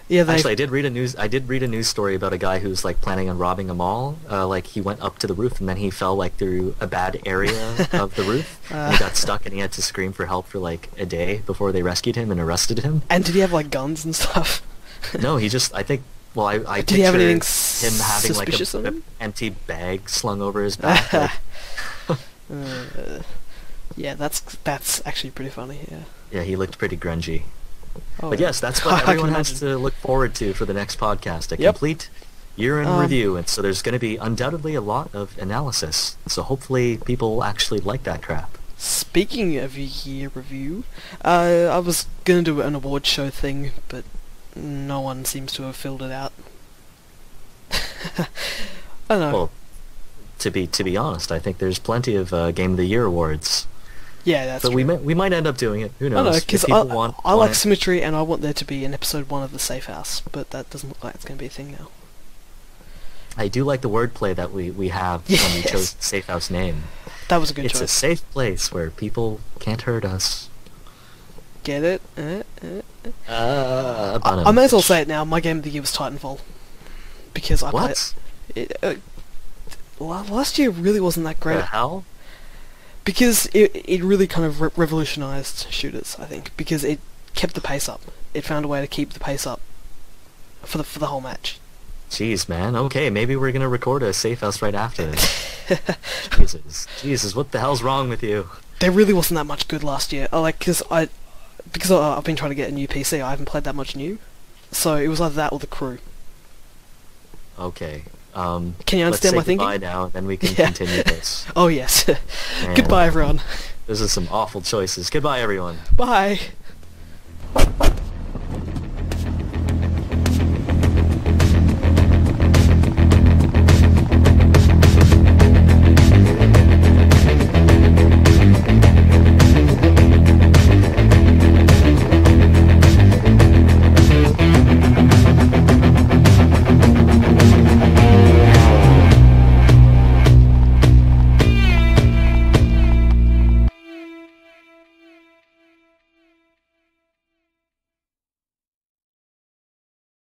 yeah. Actually, I did read a news story about a guy who's like planning on robbing a mall. Like he went up to the roof and then he fell like through a bad area of the roof. And he got stuck and he had to scream for help for like a day before they rescued him and arrested him. And did he have like guns and stuff? No, he just, I think, well, I Did he have picture anything him having like suspicious on a him? empty bag slung over his back. like- Yeah, that's actually pretty funny. Yeah. yeah, he looked pretty grungy. Oh, But yeah. yes, that's I what can everyone has imagine. to look forward to for the next podcast. A Yep. complete year in review. And so there's going to be undoubtedly a lot of analysis. So hopefully people actually like that crap. Speaking of year review, I was gonna do an award show thing, but no one seems to have filled it out. I don't know. Well, to be honest, I think there's plenty of Game of the Year awards. Yeah, that's But true. we might end up doing it. Who I knows? know, If because people I want like it. symmetry, and I want there to be an episode 1 of the Safe House, but that doesn't look like it's going to be a thing now. I do like the wordplay that we have when we Yes. chose the Safe House name. That was a good It's a choice. safe place where people can't hurt us. Get it? Bottom. I may as well say it now. My game of the year was Titanfall, because I What? played. Last year really wasn't that great. The hell? Because it really kind of revolutionized shooters, I think, because it kept the pace up. It found a way to keep the pace up for the whole match. Jeez, man. Okay, maybe we're gonna record a Safe House right after this. Jesus, what the hell's wrong with you? There really wasn't that much good last year. Because I've been trying to get a new PC. I haven't played that much new, so it was either that or The Crew. Okay. Can you Let's understand say my thinking? goodbye now, and then we can Yeah. continue this. Oh yes. Man, Goodbye, everyone. Those are some awful choices. Goodbye, everyone. Bye.